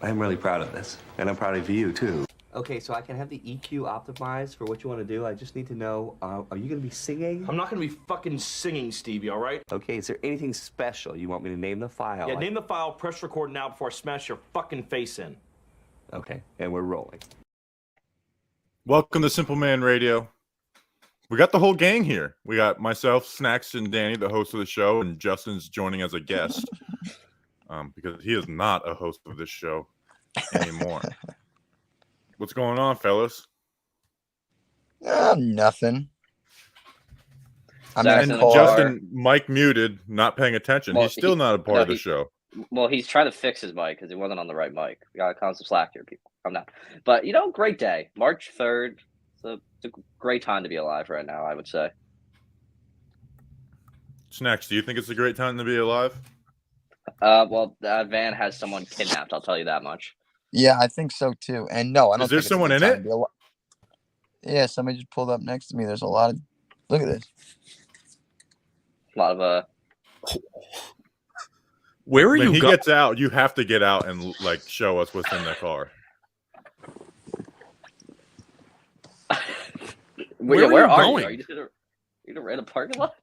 I'm really proud of this, and I'm proud of you, too. Okay, so I can have the EQ optimized for what you want to do. I just need to know, are you going to be singing? I'm not gonna be fucking singing, Stevie, all right? Okay, is there anything special you want me to name the file? Yeah, name the file, press record now before I smash your fucking face in. Okay, and we're rolling. Welcome to Simple Man Radio. We got the whole gang here. We got myself, Snacks, and Danny, the host of the show, and Justin's joining as a guest because he is not a host of this show anymore. What's going on, fellas? Nothing. And Justin, Mike muted, not paying attention. Well, he's still not a part of the show. Well, he's trying to fix his mic because he wasn't on the right mic. We gotta come some slack here, people. Come down. But great day, March 3rd. It's a great time to be alive right now, I would say. Snacks, do you think it's a great time to be alive? Well, Van has someone kidnapped. I'll tell you that much. Yeah, I think so too. And no, I don't. Is there someone in it? Yeah, somebody just pulled up next to me. There's a lot of. Look at this. A lot of Where are you? When he gets out, you have to get out and show us what's in the car. Where are you? Are you just in a random parking lot?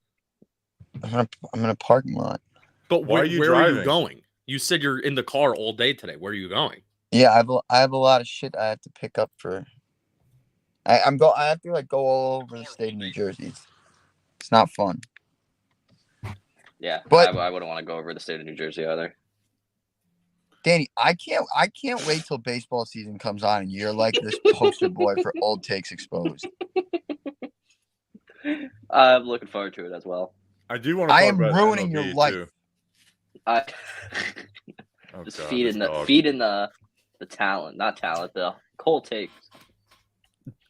I'm in a parking lot. But where are you going? You said you're in the car all day today. Where are you going? Yeah, I have a lot of shit I have to pick up for. I have to go all over the state of New Jersey. It's not fun. Yeah, but I wouldn't want to go over the state of New Jersey either. Danny, I can't wait till baseball season comes on and you're like this poster boy for Old Takes Exposed. I'm looking forward to it as well. I do want to. I am ruining your life. Too. Just feeding the talent, not talent, the cold takes.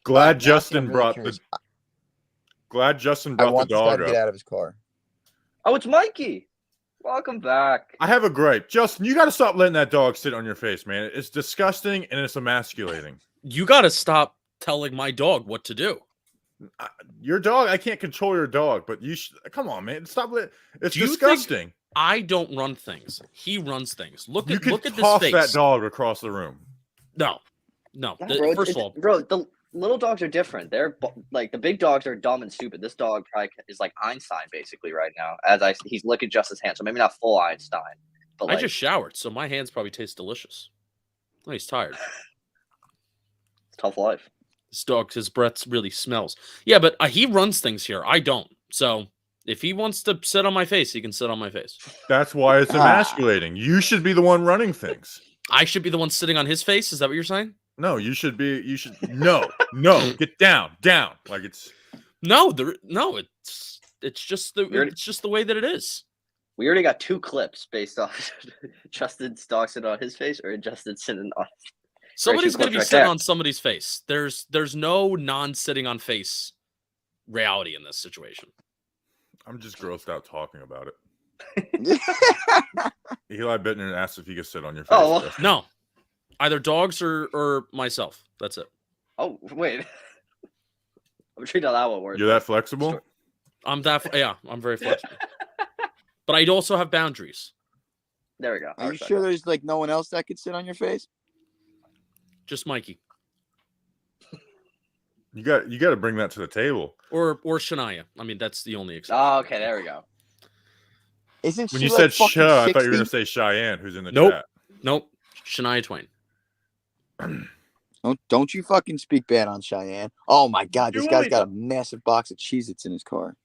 Glad Justin brought the dog up. Get out of his car. Oh, it's Mikey. Welcome back. I have a gripe. Justin, you got to stop letting that dog sit on your face, man. It's disgusting and it's emasculating. You got to stop telling my dog what to do. Your dog, I can't control your dog, but you should. Come on, man. Stop it. It's disgusting. I don't run things. He runs things. Look at this face. Toss that dog across the room. No. First of all, the little dogs are different. They're like the big dogs are dumb and stupid. This dog probably is like Einstein basically right now. He's licking Justin's hand, so maybe not full Einstein. But I just showered, so my hands probably taste delicious. Oh, he's tired. It's tough life. This dog, his breath really smells. Yeah, but he runs things here. I don't. So if he wants to sit on my face, he can sit on my face. That's why it's emasculating. You should be the one running things. I should be the one sitting on his face? Is that what you're saying? No, you should be. You should. No, get down. Like it's. It's just the way that it is. We already got 2 clips based off Justin's dog sitting on his face or Justin sitting on. Somebody's going to be sitting on somebody's face. There's no non-sitting on face reality in this situation. I'm just grossed out talking about it. Eli Bittner asked if he could sit on your face. Oh, well. No. Either dogs or myself. That's it. Oh, wait. I'm treating that one works. You're that flexible? I'm very flexible. But I also have boundaries. There we go. Are you sure there's no one else that could sit on your face? Just Mikey. You got to bring that to the table. Or Shania. I mean, that's the only exception. Oh, okay, there we go. Isn't when she you said fucking I 60? thought you were going to say Cheyenne, who's in the chat. Nope. Shania Twain. Don't you fucking speak bad on Cheyenne. Oh my God, this guy's got a massive box of Cheez-Its in his car.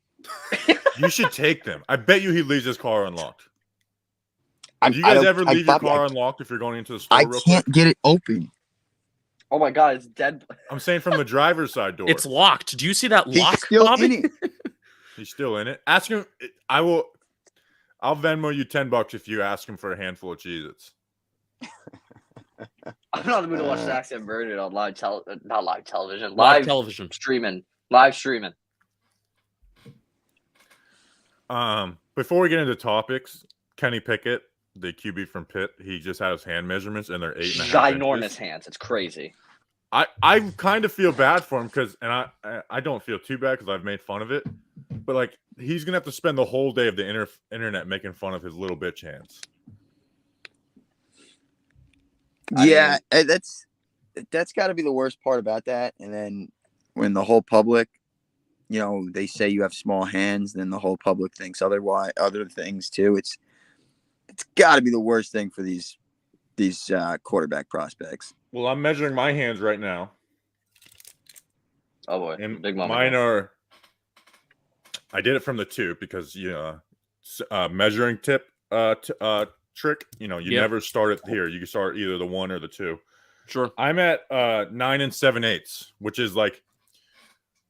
You should take them. I bet you he leaves his car unlocked. Do you guys ever leave your car unlocked if you're going into the store? I can't get it open. Oh my God, it's dead. I'm saying from the driver's side door. It's locked. Do you see that lock? He's still Bobby? in it. He's still in it. Ask him. I'll Venmo you $10 if you ask him for a handful of Cheez-Its. I'm not in the mood to watch Snacks and Murdered on live television. Live television. Streaming. Live streaming. Before we get into topics, Kenny Pickett, the QB from Pitt, he just had his hand measurements and they're 8.5 ginormous inches. hands. It's crazy. I kind of feel bad for him because I don't feel too bad because I've made fun of it, but he's gonna have to spend the whole day of the internet making fun of his little bitch hands. Yeah, that's got to be the worst part about that. And then when the whole public, they say you have small hands, then the whole public thinks other things too. It's got to be the worst thing for these quarterback prospects. Well, I'm measuring my hands right now. Oh boy, And big moment. mine are. I did it from the two because measuring tip trick. You Yep. never start it here. You can start either the 1 or the 2. Sure. I'm at 9 7/8, which is like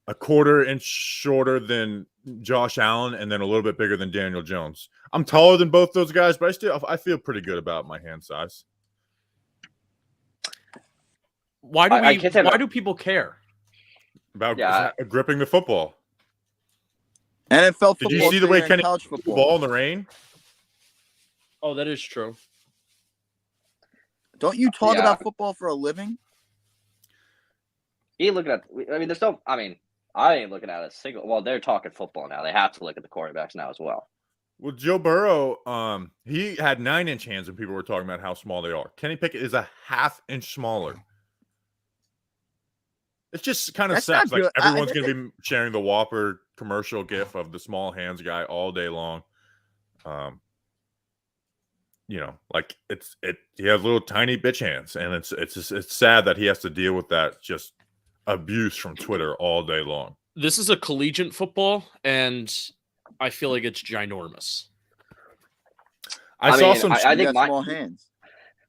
a quarter inch shorter than Josh Allen, and then a little bit bigger than Daniel Jones. I'm taller than both those guys, but I feel pretty good about my hand size. Why do I can't say why that- do people care? About Yeah. gripping the football. NFL Did football. you see the way bigger than Kenny college threw the football? ball in the rain? Oh, that is true. Don't you talk Yeah. about football for a living? He looking at. I mean, there's no. I mean, I ain't looking at a single. Well, they're talking football now. They have to look at the quarterbacks now as well. Well, Joe Burrow, he had 9-inch hands, and people were talking about how small they are. Kenny Pickett is a half-inch smaller. It's just kind of That's not sucks. Like good. everyone's going to be sharing the Whopper commercial gif of the small hands guy all day long. Like he has little tiny bitch hands, and it's sad that he has to deal with that just abuse from Twitter all day long. This is a collegiate football, and I feel like it's ginormous. I I saw mean, some. I You think got small hands.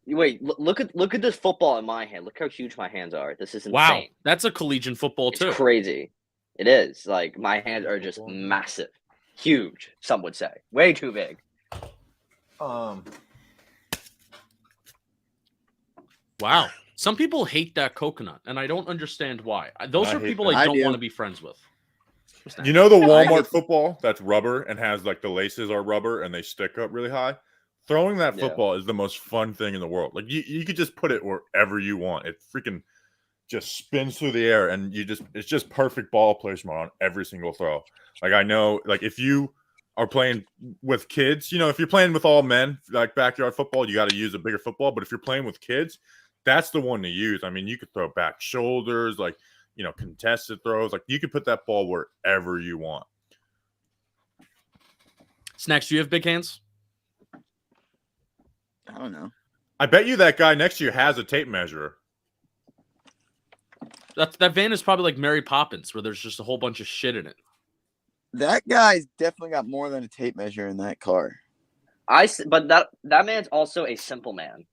Wait, look at this football in my hand. Look how huge my hands are. This is insane. Wow, that's a collegiate football It's too. crazy. It is. Like my hands are just massive, huge. Some would say way too big. Wow. Some people hate that coconut, and I don't understand why. Those I are hate people that. I I don't do. want to be friends with. You know the I Walmart hate- football that's rubber and has like the laces are rubber and they stick up really high? Throwing that Yeah. football is the most fun thing in the world. Like you could just put it wherever you want. It freaking just spins through the air and it's just perfect ball placement on every single throw. Like I know, like if you are playing with kids, if you're playing with all men, like backyard football, you got to use a bigger football. But if you're playing with kids, that's the one to use. I mean, you could throw back shoulders, like contested throws. Like you could put that ball wherever you want. Snacks, do you have big hands? I don't know. I bet you that guy next to you has a tape measure. That van is probably like Mary Poppins, where there's just a whole bunch of shit in it. That guy's definitely got more than a tape measure in that car. But that man's also a simple man.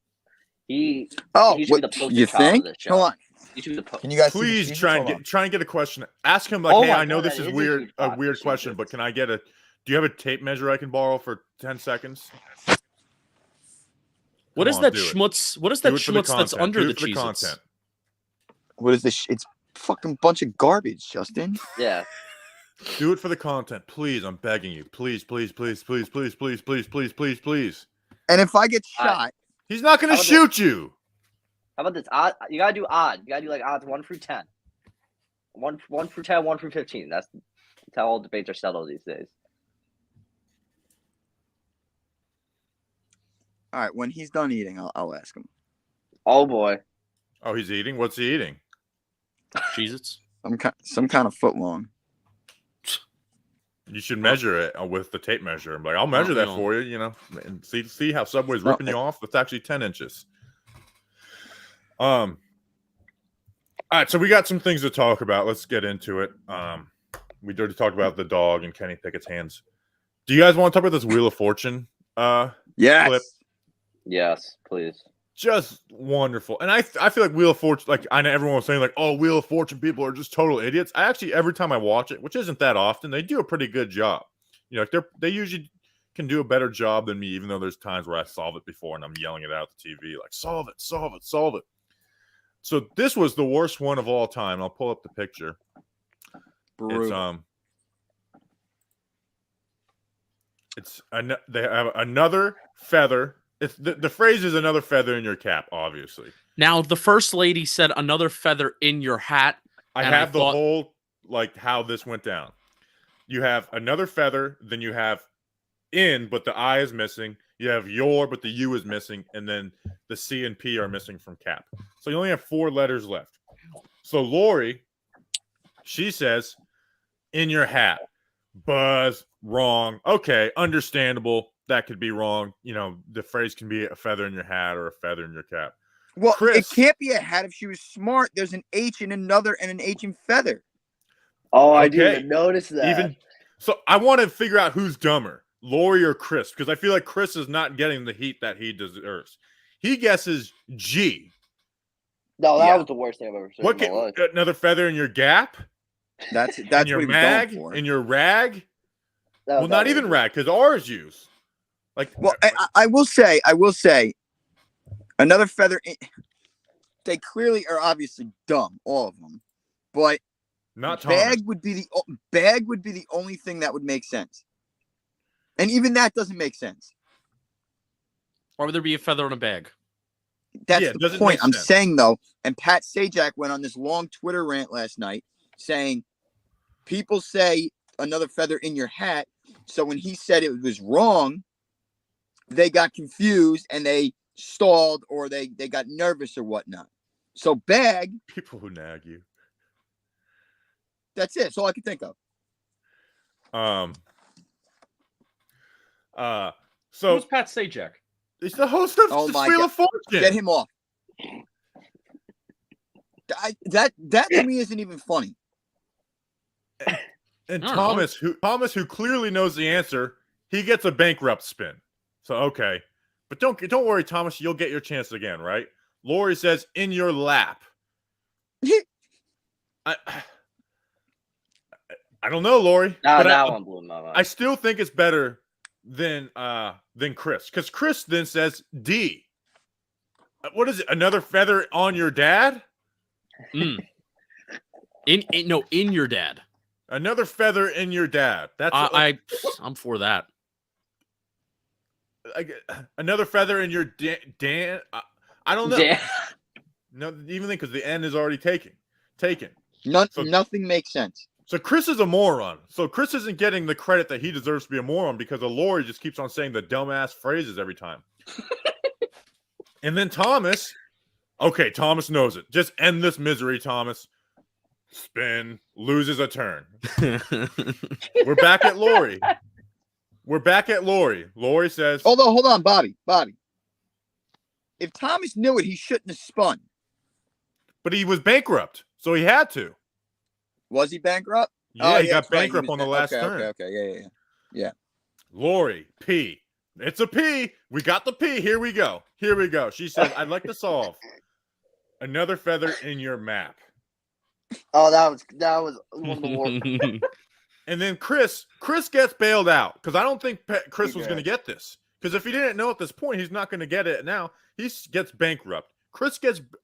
He Oh, He should be the poster you child of think? this show. Hold on. he should be the Can you guys see the Please seasons? try Hold on. and get a question. Ask him like, Oh hey, my I know God, this that is is a weird, huge a pot weird for question, but can I get a? Do you have a tape measure I can borrow for 10 seconds? What Come is on, that do it. schmutz? What is Do that it for the schmutz that's content. under Do the it for the Cheez-Its? content. What is this? It's fucking bunch of garbage, Justin. Yeah. Do it for the content, please. I'm begging you, please, please, please, please, please, please, please, please, please, please. And if I get I- shot, He's not going to How about shoot you. How about this? Odd. You gotta do odd. You gotta do like odds 1 through 10. 1 through 10, 1 through 15. That's how all debates are settled these days. all right, when he's done eating, I'll ask him. Oh boy. Oh, he's eating. What's he eating? Cheez-Its? Some kind of foot long. You should measure it with the tape measure. I'm like, I'll measure that no. for you. And see how Subway's No. ripping you off. That's actually 10 inches. All right, so we got some things to talk about. Let's get into it. We already talked about the dog and Kenny Pickett's hands. Do you guys want to talk about this Wheel of Fortune? Yes. Clip. Yes, please. Just wonderful. And I feel like Wheel of Fortune, like I know everyone was saying like, oh, Wheel of Fortune people are just total idiots. I actually, every time I watch it, which isn't that often, they do a pretty good job. They usually can do a better job than me, even though there's times where I solve it before and I'm yelling it out the TV, like solve it, solve it, solve it. So this was the worst one of all time. I'll pull up the picture. Brutal. They have another feather. It's the phrase is another feather in your cap, obviously. Now, the first lady said another feather in your hat. I And I have the thought- whole like how this went down. You have another feather, then you have in, but the I is missing. You have your, but the U is missing, and then the C and P are missing from Cap. So you only have 4 letters left. So Lori, she says, in your hat. Buzz, wrong. Okay, understandable. That could be wrong. You know, the phrase can be a feather in your hat or a feather in your cap. Well, Chris. it can't be a hat if she was smart. There's an H in another and an H in feather. Oh, I didn't Okay. even notice that. Even so, I want to figure out who's dumber, Lori or Chris, because I feel like Chris is not getting the heat that he deserves. He guesses G. No, that Yeah. was the worst thing I've ever seen What in my life. another feather in your gap? That's In what your he was mag? going for. In your rag? That Well, was not outrageous. even rag, because ours use. Like, Well, I will say, another feather. They clearly are obviously dumb, all of them. But not Thomas. bag would be the only thing that would make sense. And even that doesn't make sense. Why would there be a feather in a bag? That's Yeah, the doesn't point make I'm sense. saying, though. And Pat Sajak went on this long Twitter rant last night saying people say another feather in your hat. So when he said it was wrong, they got confused and they stalled or they got nervous or whatnot. So bag, People who nag you. that's it. That's all I can think of. So Who's Pat Sajak? it's the host of Oh the my Wheel God. of Fortune. Get him off. That to me isn't even funny. And I don't Thomas, who clearly knows the answer, he gets a bankrupt spin. So okay, but don't worry, Thomas. You'll get your chance again, right? Lori says, "In your lap." I don't know, Lori. Nah, but that one blew my mind. I still think it's better than Chris, because Chris then says D. What is it? Another feather on your dad? Mm. In your dad. Another feather in your dad. That's I'm for that. another feather in your Dan. I don't know. Damn. No, even because the N is already taken. Nothing makes sense. So Chris is a moron. So Chris isn't getting the credit that he deserves to be a moron because Lori just keeps on saying the dumbass phrases every time. And then Thomas, okay, Thomas knows it. Just end this misery, Thomas. Spin, loses a turn. We're back at Lori. Lori says, Although, hold on, Bobby. If Thomas knew it, he shouldn't have spun. but he was bankrupt, so he had to. Was he bankrupt? Yeah, he got that's right. bankrupt was on the last okay, turn. Okay. Yeah. Lori, P. It's a P. We got the P. Here we go. She said, I'd like to solve another feather in your map. Oh, that was one of the worst. And then Chris gets bailed out because I don't think Chris was Yeah. going to get this. Because if he didn't know at this point, he's not going to get it now. He gets bankrupt.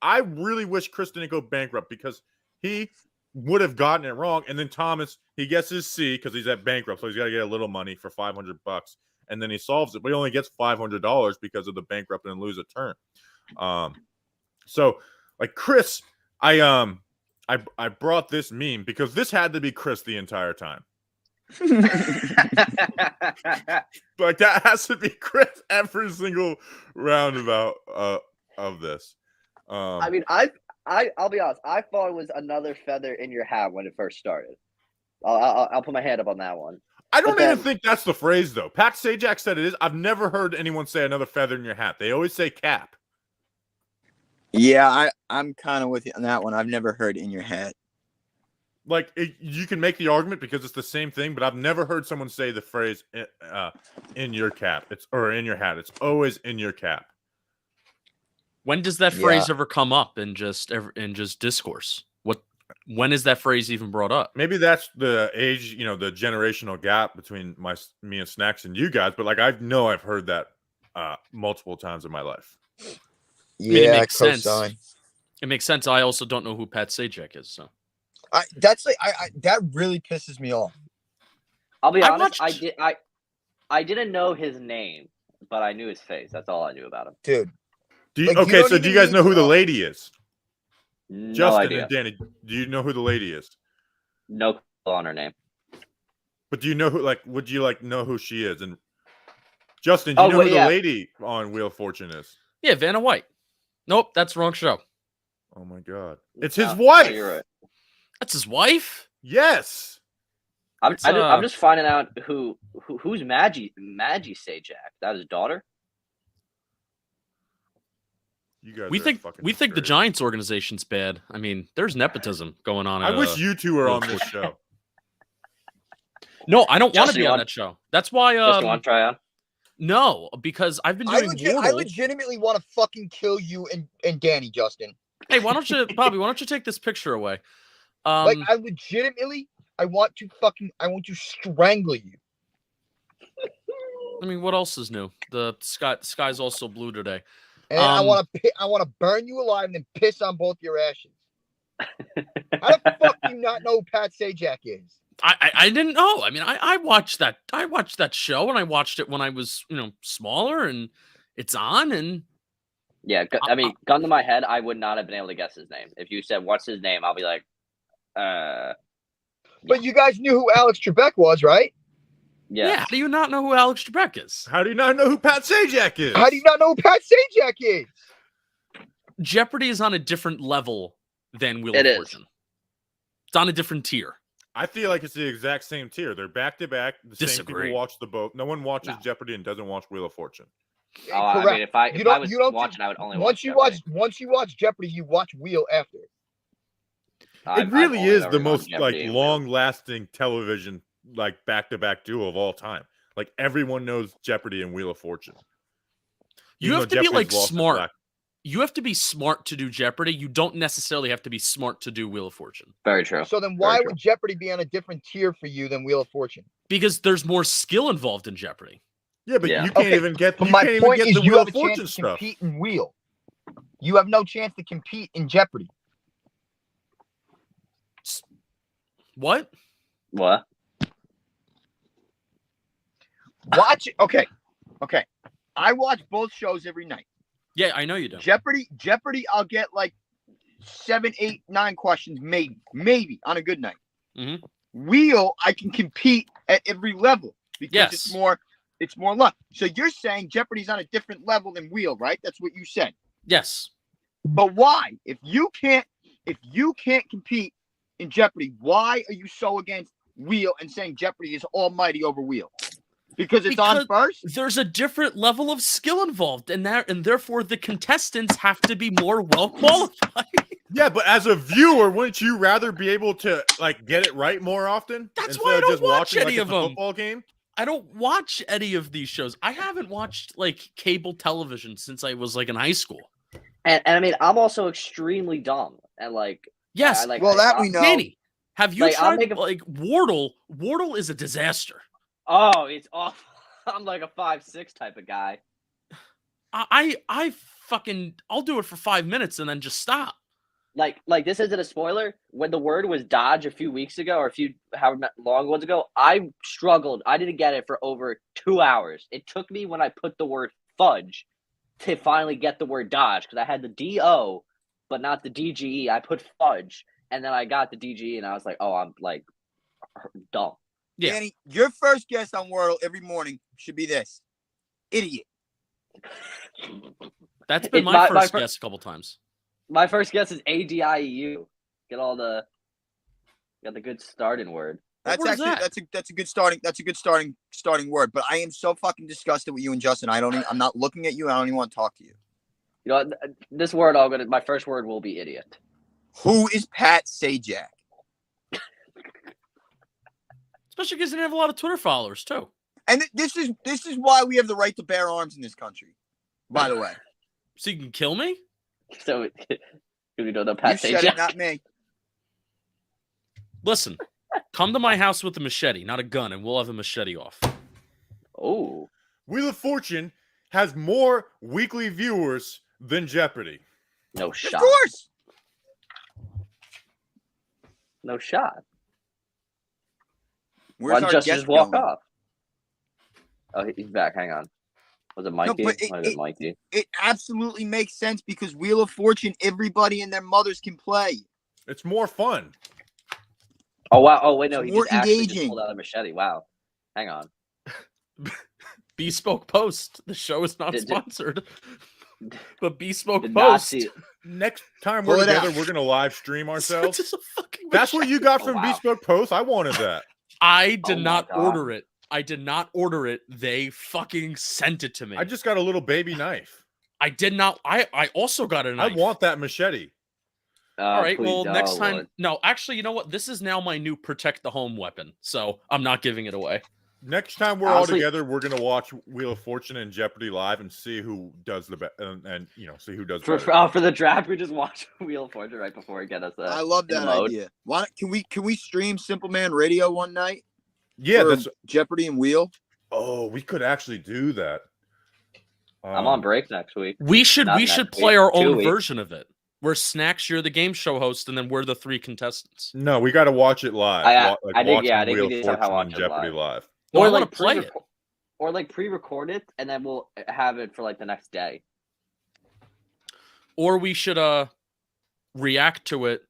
I really wish Chris didn't go bankrupt because he would have gotten it wrong. And then Thomas, he gets his C because he's at bankrupt. So he's got to get a little money for $500. And then he solves it, but he only gets $500 because of the bankrupt and lose a turn. So like Chris, I brought this meme because this had to be Chris the entire time. Like that has to be Chris every single roundabout of this. I mean, I'll be honest. I thought it was another feather in your hat when it first started. I'll put my hand up on that one. I don't but even then- think that's the phrase though. Pat Sajak said it is. I've never heard anyone say another feather in your hat. They always say cap. Yeah, I'm kind of with you on that one. I've never heard in your hat. Like you can make the argument because it's the same thing, but I've never heard someone say the phrase in your cap. Or in your hat. It's always in your cap. When does that phrase ever come up in just discourse? When is that phrase even brought up? Maybe that's the age, the generational gap between me and Snacks and you guys. But like I've heard that multiple times in my life. mean, it makes sense. It makes sense. I also don't know who Pat Sajak is. So that really pisses me off. I'll be I honest. watched- I didn't know his name, but I knew his face. That's all I knew about him. Dude. Do you, Like, you okay, don't so do you even guys need know who to the know. lady is? No Justin idea. and Danny, do you know who the lady is? No clue on her name. But do you know who? Would you know who she is? And Justin, do you know well, who yeah. the lady on Wheel of Fortune is? yeah, Vanna White. Nope, that's the wrong show. Oh my god. It's his No, wife. you're right. That's his wife. Yes. I'm It's, I'm just finding out who's Maggie Sajak. That his daughter. You guys We are think fucking the hysterical. Giants organization's bad. I mean, there's nepotism going on. I at, wish you two were on this show. No, I don't want to Justin, be you on want- that show. That's why. Just you want to try on? No, because I've been I doing I Wordle. legitimately want to fucking kill you and Danny, Justin. Hey, why don't you, Bobby? Why don't you take this picture away? Like, I legitimately, I want to strangle you. I mean, what else is new? The sky's also blue today. And I want to burn you alive and then piss on both your ashes. How the fuck do you not know who Pat Sajak is? I didn't know. I mean, I watched that show, and I watched it when I was smaller, and it's on. And Yeah, I mean, gun to my head, I would not have been able to guess his name. If you said what's his name, I'll be like, But you guys knew who Alex Trebek was, right? yeah. How do you not know who Alex Trebek is? How do you not know who Pat Sajak is? How do you not know who Pat Sajak is? Jeopardy is on a different level than Wheel It of is. Fortune. It's on a different tier. I feel like it's the exact same tier. They're back to back. The same Disagree. people watch the both. No one watches No. Jeopardy and doesn't watch Wheel of Fortune. Oh, I Correct. mean, if I You was don't watching, I would only once watch you watch Jeopardy, you watch Wheel after. It really is the ever most done Jeopardy like and long-lasting television like back-to-back duo of all time. Like everyone knows Jeopardy and Wheel of Fortune. You Even have though to be Jeopardy's like lost its smart. back- You have to be smart to do Jeopardy. You don't necessarily have to be smart to do Wheel of Fortune. Very true. So then Very why true. would Jeopardy be on a different tier for you than Wheel of Fortune? Because there's more skill involved in Jeopardy. Yeah, but Yeah. you can't Okay, even get. But You my can't even point get is the you Wheel have of a chance Fortune to stuff. compete in Wheel. You have no chance to compete in Jeopardy. What? What? Watch it. Okay. I watch both shows every night. Yeah, I know you do. Jeopardy, I'll get like 7, 8, 9 questions, maybe on a good night. Mhm. Wheel, I can compete at every level because Yes. it's more luck. So you're saying Jeopardy's on a different level than Wheel, right? That's what you said. Yes. But why? If you can't compete in Jeopardy, why are you so against Wheel and saying Jeopardy is almighty over Wheel? Because it's on first? There's a different level of skill involved, and therefore the contestants have to be more well qualified. Yeah, but as a viewer, wouldn't you rather be able to like get it right more often? That's instead why I of don't just watch watching, any like, of it's a them. football game? I don't watch any of these shows. I haven't watched like cable television since I was like in high school. And I mean, I'm also extremely dumb and like. Yes. Well, that we know. Danny, have you Like, I'll tried make a- like Wordle? Wordle is a disaster. Oh, it's awful. I'm like a 5'6" type of guy. I fucking I'll do it for 5 minutes and then just stop. Like this isn't a spoiler. When the word was dodge a few weeks ago, or however long it was ago, I struggled. I didn't get it for over 2 hours. It took me when I put the word fudge to finally get the word dodge because I had the D-O, but not the DGE. I put fudge, and then I got the DGE, and I was like, oh, I'm like dumb. Yeah. Danny, your first guest on Wordle every morning should be this. Idiot. That's been It's my my first fir- guess a couple times. My first guess is ADIEU. Got the good starting word. What That's word is actually that? that's a good starting word. But I am so fucking disgusted with you and Justin. I'm not looking at you. I don't even want to talk to you. You know what? This word my first word will be idiot. Who is Pat Sajak? Especially because they didn't have a lot of Twitter followers too. And this is why we have the right to bear arms in this country. By the way, So you can kill me? So we don't know you Pat said it, Sajak. not me. Listen, come to my house with a machete, not a gun, and we'll have a machete off. Oh, Wheel of Fortune has more weekly viewers than Jeopardy. no Of shot. course. No shot. Where's Why our just guest walk going? off? Oh, he's back. Hang on. Was it Mikey? but Might have been Mikey. It absolutely makes sense because Wheel of Fortune, everybody and their mothers can play. It's more fun. Oh wow. Oh wait, no, It's he more just actually just engaging. pulled out a machete. Wow. Hang on. Bespoke Post. The show is not Did- sponsored. But Bespoke Did not Post. see. Next time Pull we're it out. together, we're gonna live stream ourselves. This is a fucking That's what you got Oh, from wow. Bespoke Post. I wanted that. I did Oh my not God. order it. I did not order it. They fucking sent it to me. I just got a little baby knife. I did not. I also got a knife. I want that machete. All right. Please, Well, next oh, time. Lord. No, actually, you know what? This is now my new protect the home weapon. So I'm not giving it away. Next time we're Honestly- all together, we're gonna watch Wheel of Fortune and Jeopardy live and see who does the best, and see who does For, better. for the draft, we just watch Wheel of Fortune right before we get us. I love in that mode. idea. Why don't, can we stream Simple Man Radio one night? Yeah, for that's. Jeopardy and Wheel. Oh, we could actually do that. I'm on break next week. We should Not we next should week, play our 2 own weeks. version of it. Where Snacks, you're the game show host, and then we're the 3 contestants. No, we got to watch it live. I think, yeah, I watching think we Wheel need of to have Fortune watch and it Jeopardy live. live. No, I Or want to play it. Or like pre-record it, and then we'll have it for like the next day. Or we should react to it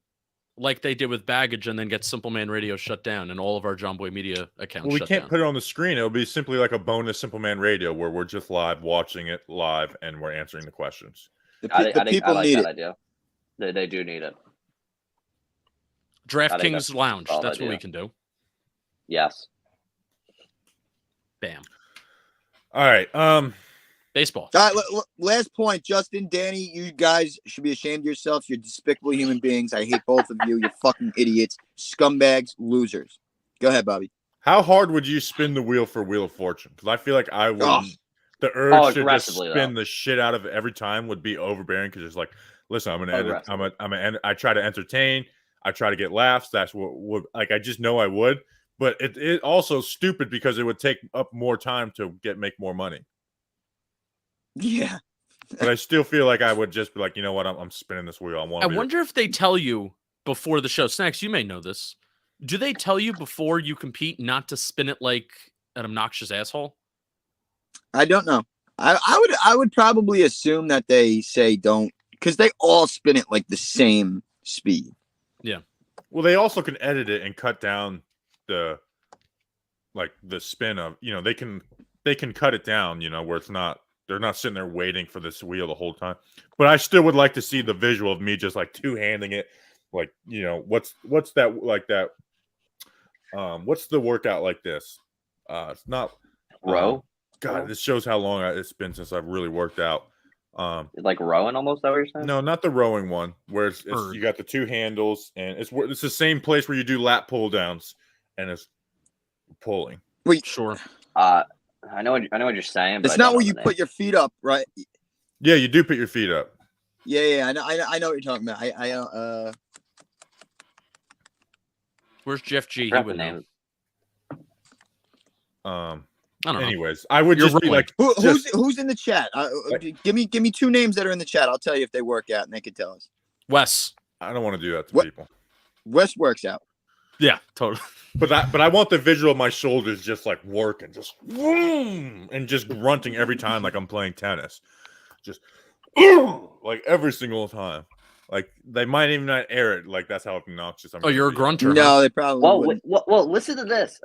like they did with Baggage, and then get Simple Man Radio shut down and all of our John Boy Media accounts Well, we shut can't down. put it on the screen. It'll be simply like a bonus Simple Man Radio where we're just live watching it live and we're answering the questions. The, I the think I people like need that it. idea. They do need it. I think DraftKings that's a Lounge. solid That's what we idea. can do. Yes. Bam. All right. Baseball. All right, last point, Justin, Danny, you guys should be ashamed of yourselves. You're despicable human beings. I hate both of you. You're fucking idiots, scumbags, losers. Go ahead, Bobby. How hard would you spin the wheel for Wheel of Fortune? Because I feel like I would. Oh. The urge to just aggressively, spin though. the shit out of it every time would be overbearing. Because it's like, listen, I'm gonna edit. Aggressively. I try to entertain. I try to get laughs. That's what would like. I just know I would. But it also stupid because it would take up more time to make more money. Yeah. But I still feel like I would just be like, you know what? I'm spinning this wheel. I wonder if they tell you before the show. Snacks, you may know this. Do they tell you before you compete not to spin it like an obnoxious asshole? I don't know. I would probably assume that they say don't, because they all spin it like the same speed. Well, they also can edit it and cut down the spin of, they can cut it down, where it's not, they're not sitting there waiting for this wheel the whole time. But I still would like to see the visual of me just like two-handing it. Like, what's that like that? What's the workout like this? It's not Row? God, this shows how long it's been since I've really worked out. Like rowing almost, that what you're saying? No, not the rowing one, where it's Bird. you got the two handles, and it's the same place where you do lat pull downs, and it's pulling. Sure. I know what you're saying, but It's I not don't where know you the put your feet up, right? Yeah, you do put your feet up. Yeah, I know what you're talking about. Where's Jeff G? He Forgot the would know. name. I don't know. Anyways, I would You're just be rolling. like, Who's in the chat? Give me 2 names that are in the chat. I'll tell you if they work out, and they can tell us. Wes. I don't want to do that to What? people. Wes works out. Yeah, totally. But I want the visual of my shoulders just like working, just vroom, and just grunting every time like I'm playing tennis. Just like every single time. Like they might even not air it. Like that's how obnoxious I'm. Oh, you're a be. grunter. huh? No, they probably wouldn't. Well, listen to this.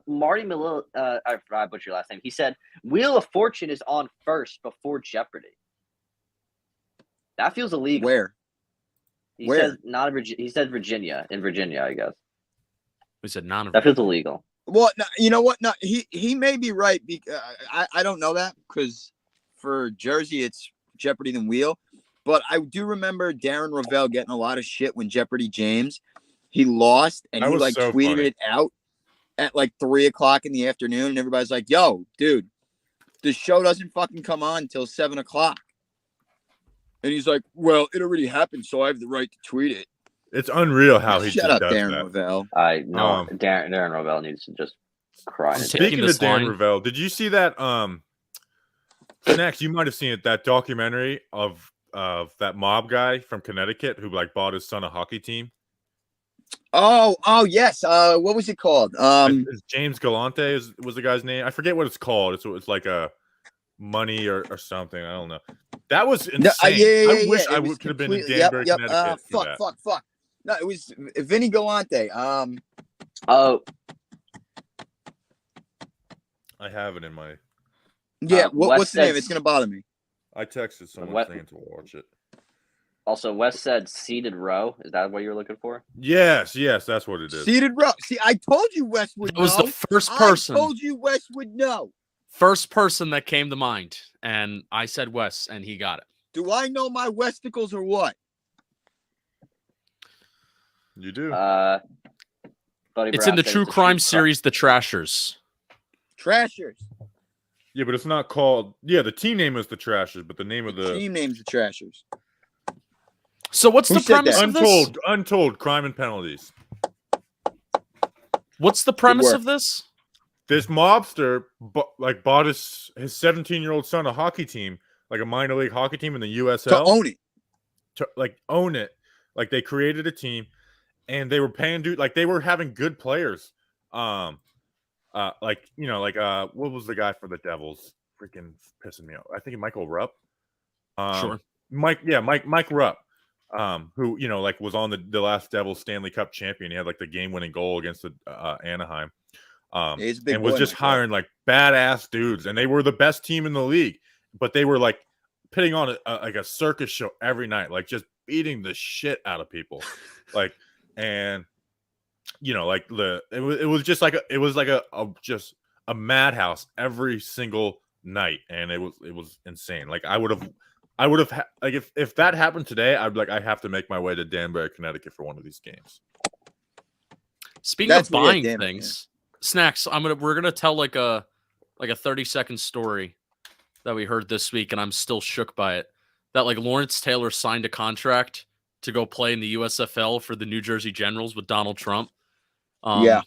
Marty Malil, I butchered your last name. He said Wheel of Fortune is on first before Jeopardy. That feels illegal. Where? He Where? says not Virginia. He said Virginia. In Virginia, I guess. We said none of That feels illegal. Well, no, you know what? No, he may be right. I don't know that because for Jersey it's Jeopardy then Wheel, but I do remember Darren Ravel getting a lot of shit when Jeopardy James he lost and That he was like so tweeted funny. it out at like 3:00 in the afternoon, and everybody's like, "Yo, dude, the show doesn't fucking come on until 7:00." And he's like, "Well, it already happened, so I have the right to tweet it." It's unreal how he Shut just up, does Darren that. Ravel. I know Um, Darren Ravel needs to just cry. I'm into taking it. Speaking of this Dan line- Ravel, did you see that? Snacks, you might have seen it. That documentary of that mob guy from Connecticut who like bought his son a hockey team. Oh, yes. What was it called? It's James Galante was the guy's name. I forget what it's called. It's like a money or something. I don't know. That was insane. I wish I could have been in Danbury, Connecticut. for that. Fuck. No, it was Vinny Galante. Oh, I have it in my. Yeah. What's Wes the name? said- It's gonna bother me. I texted someone What- saying to watch it. Also, Wes said seated row. Is that what you were looking for? Yes, that's what it is. Seated row. See, I told you Wes would That was know. the first person. I told you Wes would know. First person that came to mind, and I said Wes, and he got it. Do I know my Westicles or what? You do. Buddy It's Brown in the said true it's a crime true series, The Trashers. Trashers. Yeah, but it's not called. Yeah, the team name is the Trashers, but the name of the Team names the Trashers. So what's Who the said premise that? of this? Untold Crime and Penalties. What's the premise work. of this? This mobster bought his 17-year-old son a hockey team, like a minor league hockey team in the USL, To own it. to own it. Like they created a team, and they were paying dude. Like they were having good players. What was the guy for the Devils? Freaking pissing me off. I think Michael Rupp. Sure. Mike Rupp. Who was on the last Devils Stanley Cup champion. He had like the game-winning goal against the Anaheim. He's a big and was boy, just Mike Rupp. hiring like badass dudes, and they were the best team in the league. But they were like putting on a circus show every night, like just beating the shit out of people, it was just like a madhouse every single night, and it was insane. Like I would have if that happened today, I'd be like, I have to make my way to Danbury, Connecticut for one of these games. Speaking That's of what- yeah, buying damn it, things, Snacks, we're gonna tell like a 30-second story that we heard this week, and I'm still shook by it. That like Lawrence Taylor signed a contract to go play in the USFL for the New Jersey Generals with Donald Trump. Yeah.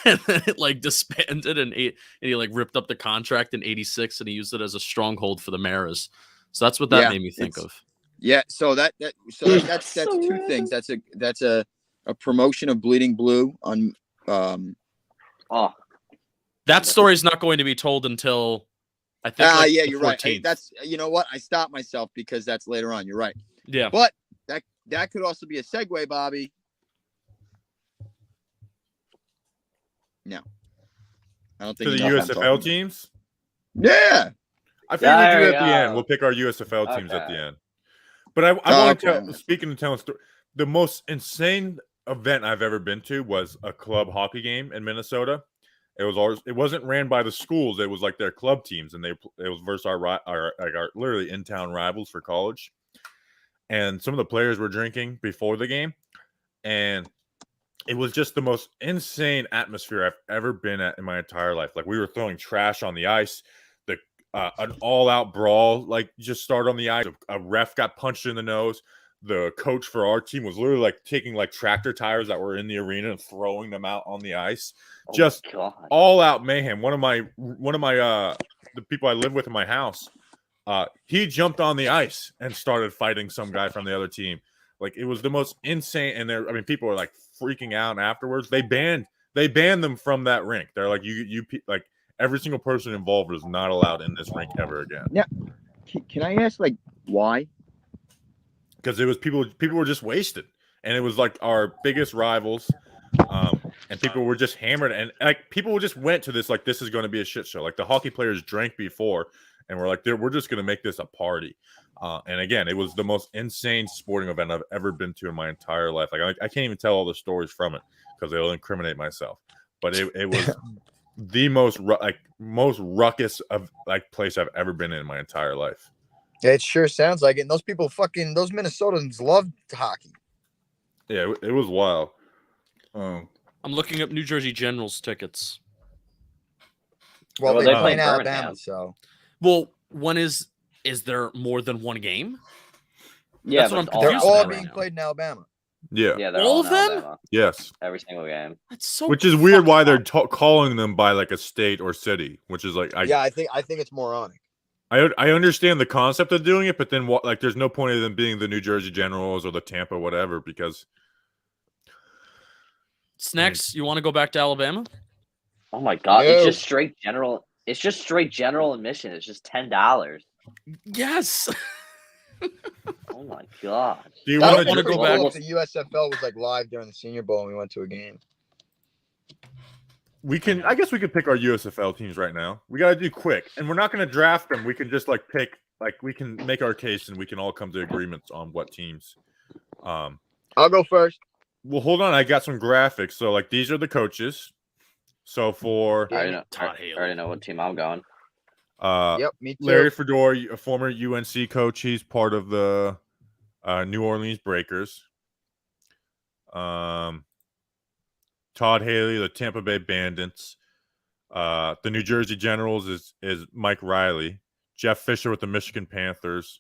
And then it like disbanded, and he like ripped up the contract in '86, and he used it as a stronghold for the Maras. So that's what that Yeah, made me think it's- of. Yeah, so that's two things. That's a promotion of Bleeding Blue on Oh, That story is not going to be told until I think. like, yeah, the you're right. 14th. That's you know what? I stopped myself because that's later on. You're right. Yeah. But that could also be a segue, Bobby. No. I don't To think the you know what I'm talking USFL about. teams. Yeah. I figured we'd do There it at the you end. go. We'll pick our USFL teams at the Okay. end. But I want to okay. tell. Speaking of telling story, the most insane event I've ever been to was a club hockey game in Minnesota. It was ours. It wasn't ran by the schools. It was like their club teams, and it was versus our literally in town rivals for college. And some of the players were drinking before the game, and it was just the most insane atmosphere I've ever been at in my entire life. Like we were throwing trash on the ice. An all-out brawl like just started on the ice. A ref got punched in the nose. The coach for our team was literally like taking like tractor tires that were in the arena and throwing them out on the ice. oh Just my God. all-out mayhem. One of my the people I live with in my house, he jumped on the ice and started fighting some guy from the other team. Like it was the most insane. And people were like freaking out afterwards. They banned them from that rink. They're like, you like. Every single person involved is not allowed in this rink ever again. Can I ask like why? Because it was people were just wasted, and it was like our biggest rivals, and people were just hammered, and like people just went to this like this is going to be a shit show. Like the hockey players drank before, and we're like we're just going to make this a party. And again, it was the most insane sporting event I've ever been to in my entire life. Like I can't even tell all the stories from it because it'll incriminate myself. But it was. The most ruckus of like place I've ever been in my entire life. It sure sounds like it. And those Minnesotans love hockey. Yeah, it was wild. I'm looking up New Jersey Generals tickets. Well, Well, they they play in play Alabama, Birmingham. so Well, when is there more than one game? Yeah, That's what but I'm they're confused all about being right now. played in Alabama. Yeah. Yeah, they're All all of in them? Alabama. Yes. Every single game. That's so. Which is weird why they're fucked up. calling them by like a state or city, which is like I think it's moronic. I understand the concept of doing it, but then what? Like, there's no point of them being the New Jersey Generals or the Tampa whatever because Snacks, you want to go back to Alabama? Oh my God! It's No. just straight general. It's just straight general admission. It's just $10. Yes. Oh my God! do you I want don't to wanna go back. If the USFL was like live during the Senior Bowl and we went to a game. I guess we could pick our USFL teams right now. We got to do quick, and we're not going to draft them. We can just like pick like we can make our case and we can all come to agreements on what teams. I'll go first. Well, hold on. I got some graphics. So, like, these are the coaches. So for I already know. Todd I Haley. already know what team I'm going. Yep, me too. Larry Fedora, a former UNC coach, he's part of the New Orleans Breakers. Todd Haley, the Tampa Bay Bandits. The New Jersey Generals is Mike Riley. Jeff Fisher with the Michigan Panthers.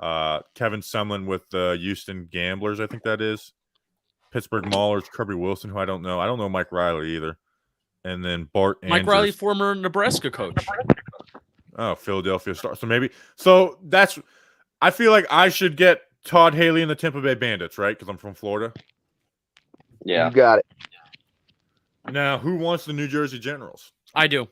Kevin Sumlin with the Houston Gamblers, I think that is. Pittsburgh Maulers, Kirby Wilson, who I don't know. I don't know Mike Riley either. And then Bart Mike Andrews. Riley, former Nebraska coach. Oh, Philadelphia Stars. So that's. I feel like I should get Todd Haley and the Tampa Bay Bandits, right? Because I'm from Florida. Yeah. You got it. Now, who wants the New Jersey Generals? I do.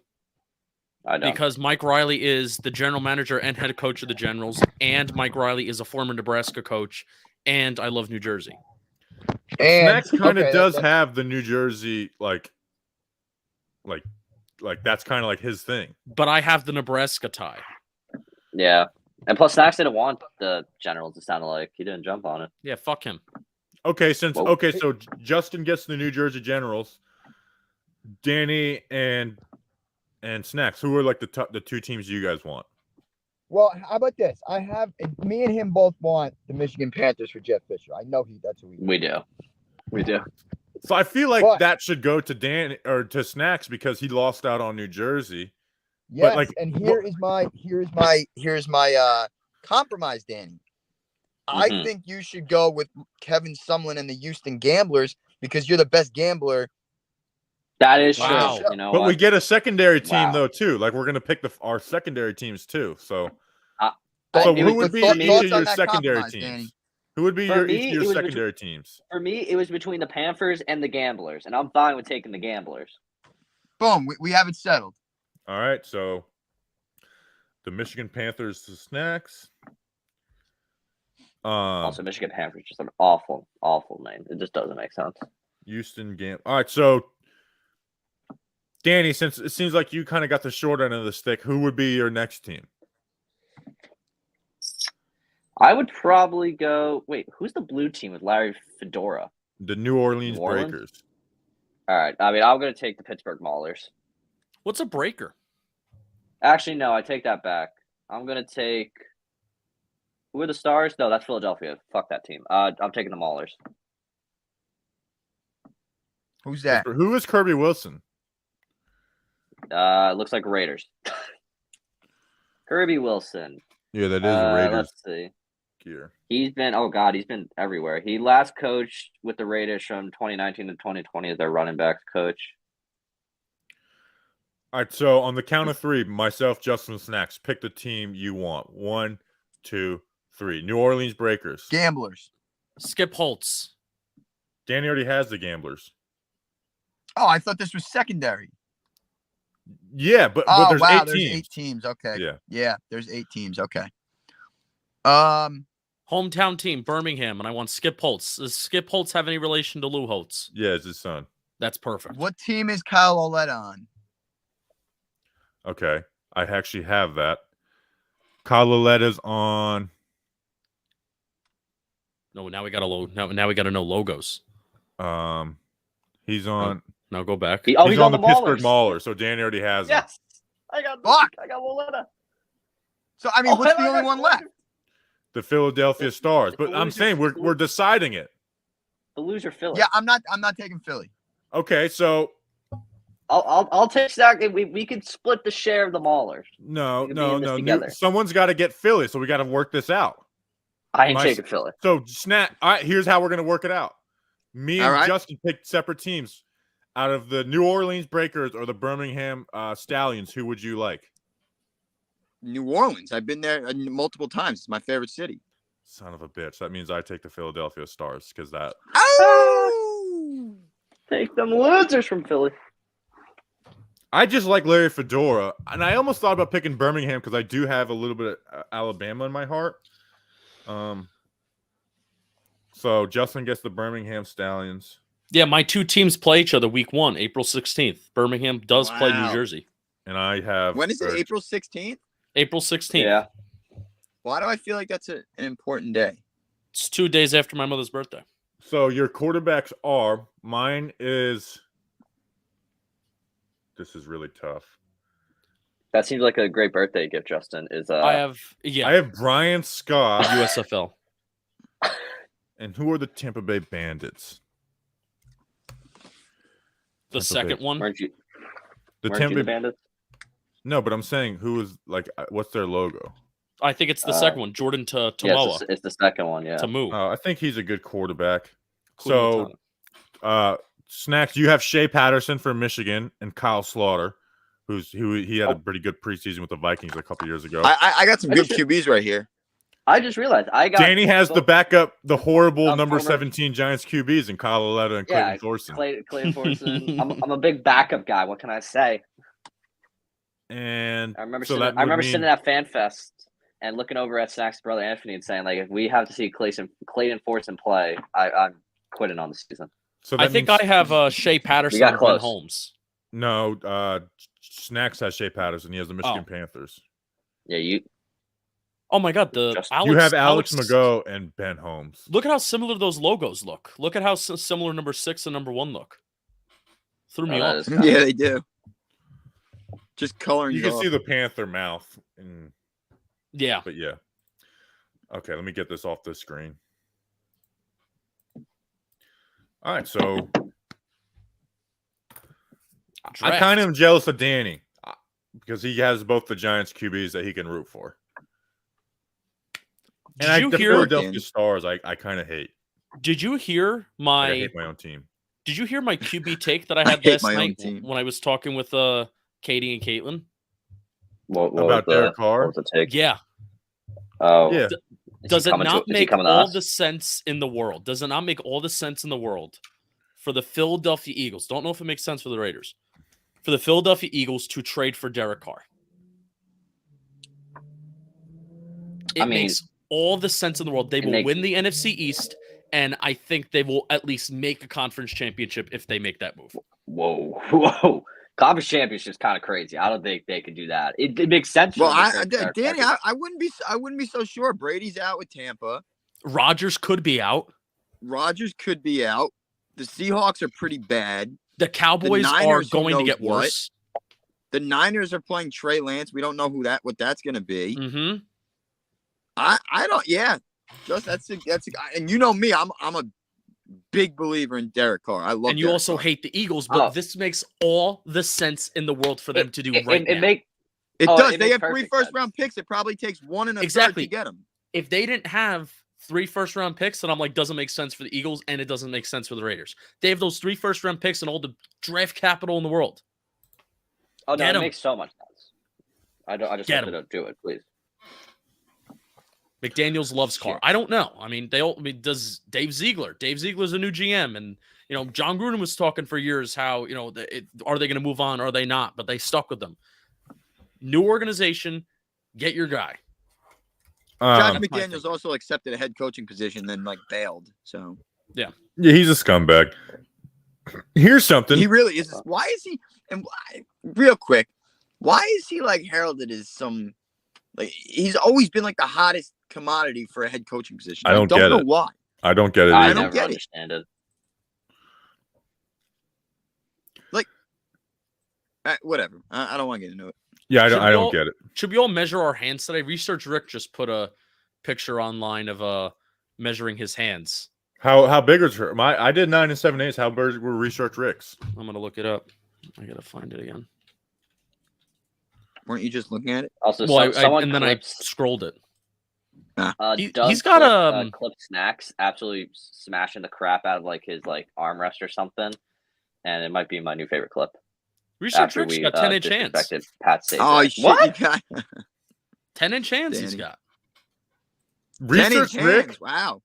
I know. Because Mike Riley is the general manager and head coach of the Generals, and Mike Riley is a former Nebraska coach, and I love New Jersey. And Snacks kind of okay, does that- have the New Jersey like that's kind of like his thing. But I have the Nebraska tie. Yeah. And plus, Snacks didn't want the Generals. It sounded like he didn't jump on it. Yeah, fuck him. Okay, Whoa. so Justin gets the New Jersey Generals. Danny and Snacks, who are like the two teams you guys want? Well, how about this? Me and him both want the Michigan Panthers for Jeff Fisher. I know that's what we. We do. We do. So I feel like But- that should go to Dan or to Snacks because he lost out on New Jersey. Yes, like, and here's my compromise, Danny. I Mhm. think you should go with Kevin Sumlin and the Houston Gamblers because you're the best gambler. That is true. Wow. You know But what? we get a secondary team Wow. though too. Like we're gonna pick our secondary teams too. So It who was would be for each me- of thoughts on your that secondary compromise, teams? Danny? Who would be For each me, of your it was secondary teams? For me, it was between the Panthers and the Gamblers, and I'm fine with taking the Gamblers. Boom, we have it settled. All right, so the Michigan Panthers to Snacks. Also, Michigan Panthers just an awful, awful name. It just doesn't make sense. Houston Gam. All right, so Danny, since it seems like you kind of got the short end of the stick, who would be your next team? I would probably go. Wait, who's the blue team with Larry Fedora? The New Orleans New Orleans? Breakers. All right. I mean, I'm going to take the Pittsburgh Maulers. What's a breaker? Actually, no, I take that back. I'm going to take. Who are the Stars? No, that's Philadelphia. Fuck that team. I'm taking the Maulers. Who's that? Who is Kirby Wilson? Looks like Raiders. Kirby Wilson. Yeah, that is Raiders Let's see. gear. He's been everywhere. He last coached with the Raiders from 2019 to 2020 as their running backs coach. All right, so on the count of three, myself, Justin, Snacks, pick the team you want. 1, 2, 3. New Orleans Breakers. Gamblers. Skip Holtz. Danny already has the Gamblers. Oh, I thought this was secondary. Yeah, but Oh, there's wow, 8 there's teams. 8 teams. Okay. Yeah. Yeah, there's 8 teams. Okay. Hometown team, Birmingham, and I want Skip Holtz. Does Skip Holtz have any relation to Lou Holtz? Yeah, it's his son. That's perfect. What team is Kyle Olette on? Okay, I actually have that. Cololetta's on. No, now we got now we got to know logos. He's on. Now go back. He's he's on the the Pittsburgh Maulers. Maulers, so Danny already has him. Yes, I got. Fuck. I got Woletta. So I mean, what's the only one left? The Philadelphia Stars. But I'm saying we're deciding it. The loser Philly. Yeah, I'm not taking Philly. Okay, so I'll take that. We could split the share of the Maulers. no. We can be in this together. Someone's got to get Philly, so we got to work this out. I ain't My- taking Philly. So Snap. All right, here's how we're gonna work it out. Me and All right. Justin picked separate teams. Out of the New Orleans Breakers or the Birmingham Stallions, who would you like? New Orleans. I've been there multiple times. It's my favorite city. Son of a bitch. That means I take the Philadelphia Stars because that. Oh! Take them losers from Philly. I just like Larry Fedora, and I almost thought about picking Birmingham because I do have a little bit of Alabama in my heart. So Justin gets the Birmingham Stallions. Yeah, my two teams play each other week 1, April 16th. Birmingham does play New Wow. Jersey. And I have. When is it? April 16th? April 16th. Yeah. Why do I feel like that's an important day? It's 2 days after my mother's birthday. So your quarterbacks are. Mine is. This is really tough. That seems like a great birthday gift, Justin. I have I have Brian Scott. USFL. And who are the Tampa Bay Bandits? The Tampa second Bay. one. weren't you The weren't Tampa you the Bay. Bandits? No, but I'm saying who is like what's their logo? I think it's the second one. Jordan Yeah, Tamoa. it's the second one. Yeah. Tamu. I think he's a good quarterback. Kuna So, Snacks, you have Shea Patterson from Michigan and Kyle Slaughter, who he had a pretty good preseason with the Vikings a couple years ago. I got some good QBs right here. I just realized I got Danny has the backup, the horrible Of number former- 17 Giants QBs in Kyle Aletta and Clayton Yeah, Thorson. Clayton Thorson. I'm a big backup guy. What can I say? And I remember so sitting, that I remember would mean- sitting at FanFest and looking over at Snack's brother Anthony and saying, like, if we have to see Clayton Thorson play, I'm quitting on the season. So I that think means- I have Shea Patterson got and Ben close. Holmes. No, Snacks has Shea Patterson. He has the Michigan Panthers. Yeah, you. Oh my God, You have Alex Mago and Ben Holmes. Look at how similar those logos look. Look at how similar number 6 and number 1 look. Threw me that off. is- Yeah, they do. Just coloring. You can see the Panther mouth. Yeah. But yeah. Okay, let me get this off the screen. All right, so I kind of am jealous of Danny because he has both the Giants QBs that he can root for. And Did you the hear? Philadelphia Stars, I kind of hate. Did you hear I hate my own team. Did you hear my QB take that I I had hate last my own night team. when I was talking with Katie and Caitlin? What About was Derek Carr? What was the take? Yeah. Oh, Yeah. Is Does he it coming not is he make coming to all us? the sense in the world? Does it not make all the sense in the world for the Philadelphia Eagles? Don't know if it makes sense for the Raiders. For the Philadelphia Eagles to trade for Derek Carr. It I mean, makes all the sense in the world. They will makes- win the NFC East, and I think they will at least make a conference championship if they make that move. Whoa. Conference championship is kind of crazy. I don't think they could do that. It makes sense. for Well, them to trade for Danny, Derek I wouldn't be so sure. Brady's out with Tampa. Rodgers could be out. Rodgers could be out. The Seahawks are pretty bad. The Cowboys are Niners, who going to knows get what? worse. The Niners are playing Trey Lance. We don't know what that's going to be. Mm-hmm. I don't. Yeah, just that's and you know me. I'm a big believer in Derek Carr. I love. And you Derek also Carr. hate the Eagles, but Oh. this makes all the sense in the world for them to do it, right it now. It Oh, does. it They makes have 3 perfect first-round picks. It probably takes 1 and a Exactly. third to get them. If they didn't have 3 first-round picks, then I'm like, doesn't make sense for the Eagles, and it doesn't make sense for the Raiders. They have those 3 first-round picks and all the draft capital in the world. Oh no, Get it 'em. makes so much sense. I just Get wanted to do it, please. McDaniels loves Carr. I don't know. I mean, does Dave Ziegler? Dave Ziegler's a new GM, and John Gruden was talking for years how are they going to move on? Are they not? But they stuck with them. New organization, get your guy. Josh That's my McDaniels also accepted a head coaching position, then bailed. So Yeah, he's a scumbag. Here's something. he really is. Why is he? And real quick, why is he heralded as some? He's always been the hottest commodity for a head coaching position. I don't get know it. why. I don't get it. I either. don't never get it. understand it. Whatever. I don't want to get into it. Yeah, Should I we don't all- get it. Should we all measure our hands today? Research Rick just put a picture online of measuring his hands. How big is her? I did 9 7/8. How big were Research Rick's? I'm gonna look it up. I gotta find it again. Weren't you just looking at it? Also, Well, someone and then I clips, scrolled it. Doug he's got clip Snacks absolutely smashing the crap out of his armrest or something, and it might be my new favorite clip. Research After Rick's we got 10-inch hands. disrespected Pat Stay. Oh shit! What? You got 10-inch hands he's Danny. got. 10 Research inch Rick? hands. Wow.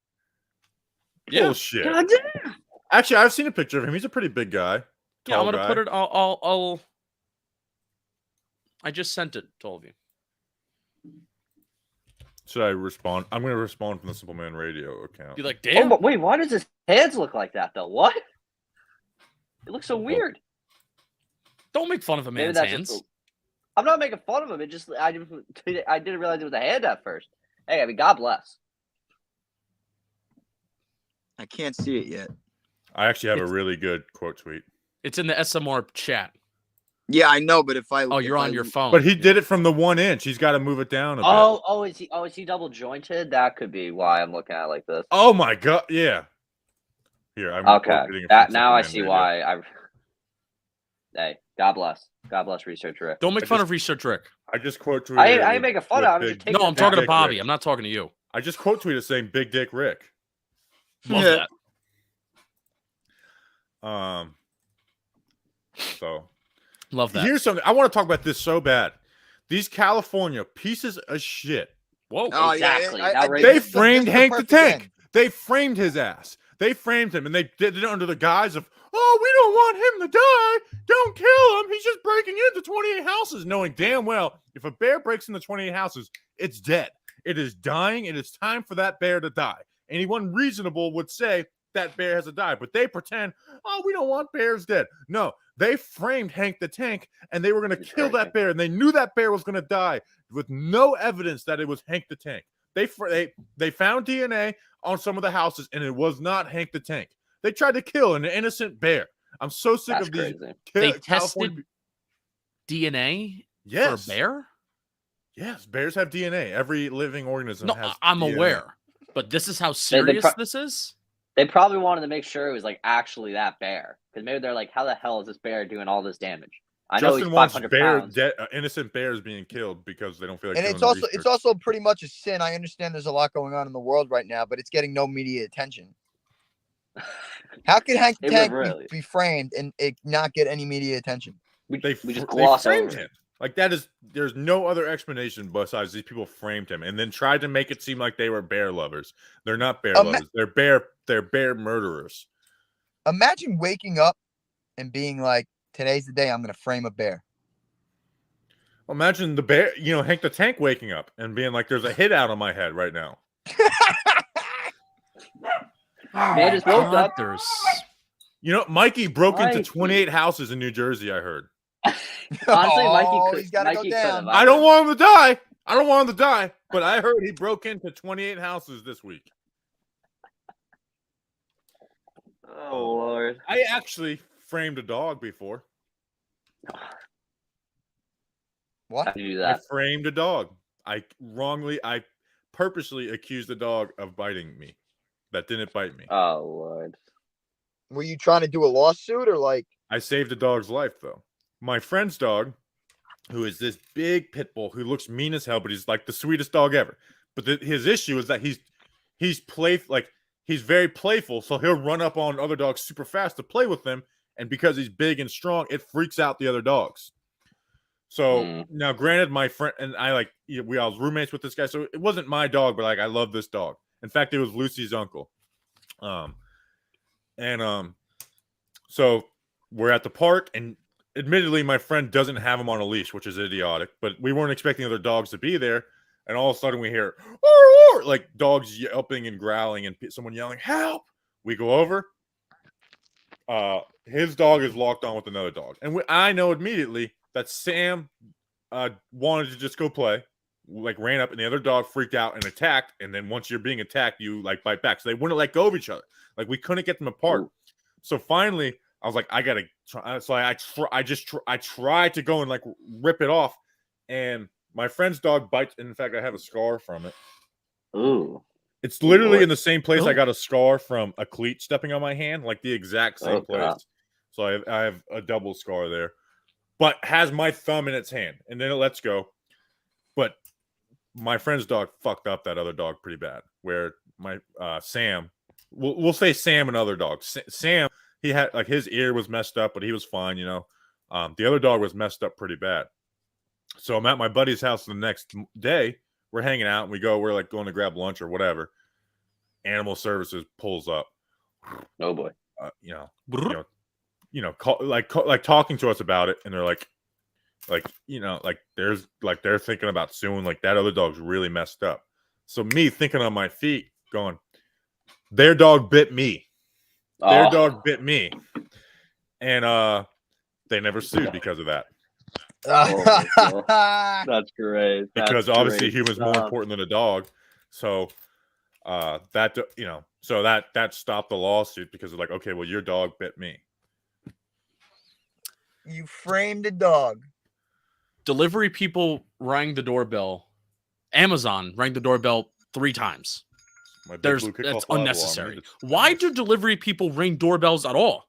Yeah. Bullshit. God damn. Actually, I've seen a picture of him. He's a pretty big guy. Yeah, I'm Tall gonna guy. put it. I'll. I just sent it to all of you. Should I respond? I'm going to respond from the Simple Man Radio account. Be like, Oh, damn. but wait, why does his hands look like that though? What? It looks so weird. Don't make fun of a man's that's hands. just I'm not making fun of him. It just I didn't realize it was a hand at first. Hey, I mean, God bless. I can't see it yet. I actually have a It's- really good quote tweet. It's in the SMR chat. Yeah, I know, but if I Oh, you're on your phone. But he did it from the 1 inch. He's got to move it down a bit. Is he double jointed? That could be why I'm looking at it like this. Oh my god, yeah. Here, I'm Okay, quoting it that from now I Superman see Radio. why. Hey, God bless Research Rick. Don't make I fun just- of Research Rick. I just quote tweeted. I ain't making fun of him. I'm just taking No, I'm it talking to Dick Bobby. Rick. I'm not talking to you. I just quote tweeted saying "Big Dick Rick." Love Yeah. that. So Love that. here's something I want to talk about. This so bad. These California pieces of shit. Whoa. Oh, yeah, Exactly. I- Outrageous. They this is the- framed this is the Hank the perfect Tank. end. They framed his ass. They framed him, and they did it under the guise of, "Oh, we don't want him to die. Don't kill him. He's just breaking into 28 houses," knowing damn well if a bear breaks into 28 houses, it's dead. It is dying. It is time for that bear to die. Anyone reasonable would say that bear has to die, but they pretend, "Oh, we don't want bears dead." No, they framed Hank the Tank, and they were going to It's kill crazy. that bear, and they knew that bear was going to die with no evidence that it was Hank the Tank. They found DNA on some of the houses, and it was not Hank the Tank. They tried to kill an innocent bear. I'm so sick That's of these. crazy. They California tested DNA Yes. for a bear? Yes, bears have DNA. Every living organism No, has I'm DNA. aware. But this is how they serious pro- this is? They probably wanted to make sure it was like actually that bear, because maybe they're like, "How the hell is this bear doing all this damage?" I know Justin he's wants 500 bear, pounds. innocent bears being killed because they don't feel like And doing it's the also research. it's also pretty much a sin. I understand there's a lot going on in the world right now, but it's getting no media attention. How can Hank It Tank really- be framed and it not get any media attention? we they just fr- gloss they framed over him. it. Like that is there's no other explanation besides these people framed him and then tried to make it seem like they were bear lovers. They're not bear Ima- lovers. They're bear murderers. Imagine waking up and being like, "Today's the day I'm going to frame a bear." Imagine the bear, Hank the Tank waking up and being like, "There's a hit out on my head right now." Man just woke up. There's Mikey broke into Mikey. 28 houses in New Jersey, I heard. Honestly, Mikey Oh, could. he's gotta go Mikey down. could have. I don't want him to die. I don't want him to die, but I heard he broke into 28 houses this week. Oh Lord. I actually framed a dog before. What? How do you do I that? framed a dog. I purposely accused the dog of biting me. That didn't bite me. Oh Lord. Were you trying to do a lawsuit or like? I saved the dog's life, though. My friend's dog, who is this big pit bull who looks mean as hell, but he's like the sweetest dog ever. But his issue is that he's very playful, so he'll run up on other dogs super fast to play with them, and because he's big and strong, it freaks out the other dogs. So now, granted, my friend and I I was roommates with this guy, so it wasn't my dog, but I love this dog. In fact, it was Lucy's uncle. So we're at the park, and admittedly, my friend doesn't have him on a leash, which is idiotic. But we weren't expecting other dogs to be there, and all of a sudden we hear "Arr, arr," like dogs yelping and growling, and someone yelling "Help!" We go over. His dog is locked on with another dog, and I know immediately that Sam wanted to just go play, ran up, and the other dog freaked out and attacked. And then once you're being attacked, you bite back. So they wouldn't let go of each other. We couldn't get them apart. Ooh. So finally, I was like, I gotta try. So I tried to go and rip it off, and my friend's dog bites. In fact, I have a scar from it. Ooh. It's literally Lord. in the same place I Oh. got a scar from a cleat stepping on my hand, the exact same Oh, place. God. So I have a double scar there, but has my thumb in its hand, and then it lets go. But my friend's dog fucked up that other dog pretty bad. Where my Sam, we'll say Sam and other dogs. Sam, he had his ear was messed up, but he was fine. The other dog was messed up pretty bad. So I'm at my buddy's house the next day. We're hanging out, and we're going to grab lunch or whatever. Animal Services pulls up. Oh boy. Talking to us about it, and they're they're thinking about suing. That other dog's really messed up. So me thinking on my feet, going, their dog bit me. Their Oh. dog bit me, and they never sued because of that. Oh my God. That's great. Because That's obviously great humans more stuff. important than a dog. So that so that stopped the lawsuit because they're like, okay, well, your dog bit me. You framed a dog. Delivery people rang the doorbell. Amazon rang the doorbell 3 times. My big blue That's kickoff live unnecessary. alarm, Why do delivery people ring doorbells at all?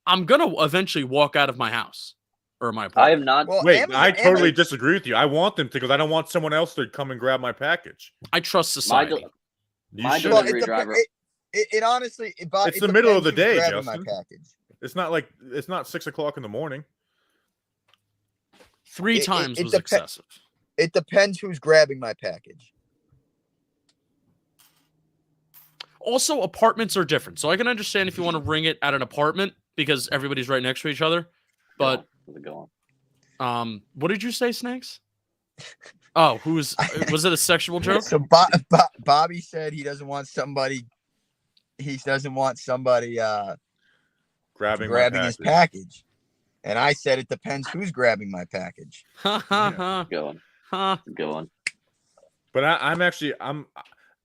I'm gonna eventually walk out of my house or my I apartment. am not. Well, Wait, I Amazon- totally disagree with you. I want them to because I don't want someone else to come and grab my package. I trust My, society. del- You My should. Well, delivery driver. It honestly, It's the middle of the day, Justin. My Justin. package. It's not 6 o'clock in the morning. 3 it- times it was depe- excessive. It depends who's grabbing my package. Also, apartments are different. So I can understand if you want to ring it at an apartment because everybody's right next to each other. But How's it going? what did you say, Snakes? Oh, was it a sexual joke? So Bobby said he doesn't want somebody. He doesn't want somebody Grabbing his package, and I said it depends who's grabbing my package. Ha ha ha. Going. Ha. Going. But I'm.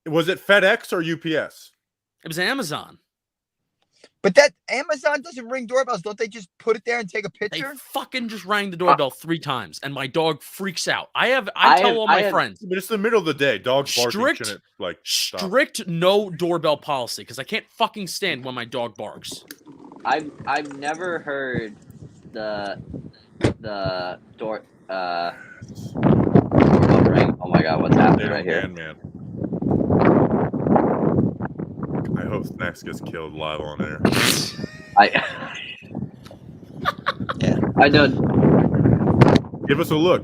Was it FedEx or UPS? It was Amazon. But that Amazon doesn't ring doorbells. Don't they just put it there and take a They picture? fucking just rang the doorbell 3 times, and my dog freaks out. I tell all I my have- friends, But it's the middle of the day. Dogs barking Strict- shouldn't stop. strict no doorbell policy because I can't fucking stand when my dog barks. I've never heard the door doorbell ring. Oh my god, what's happening right here? Man. I hope Snacks gets killed live on air. I know. Give us a look.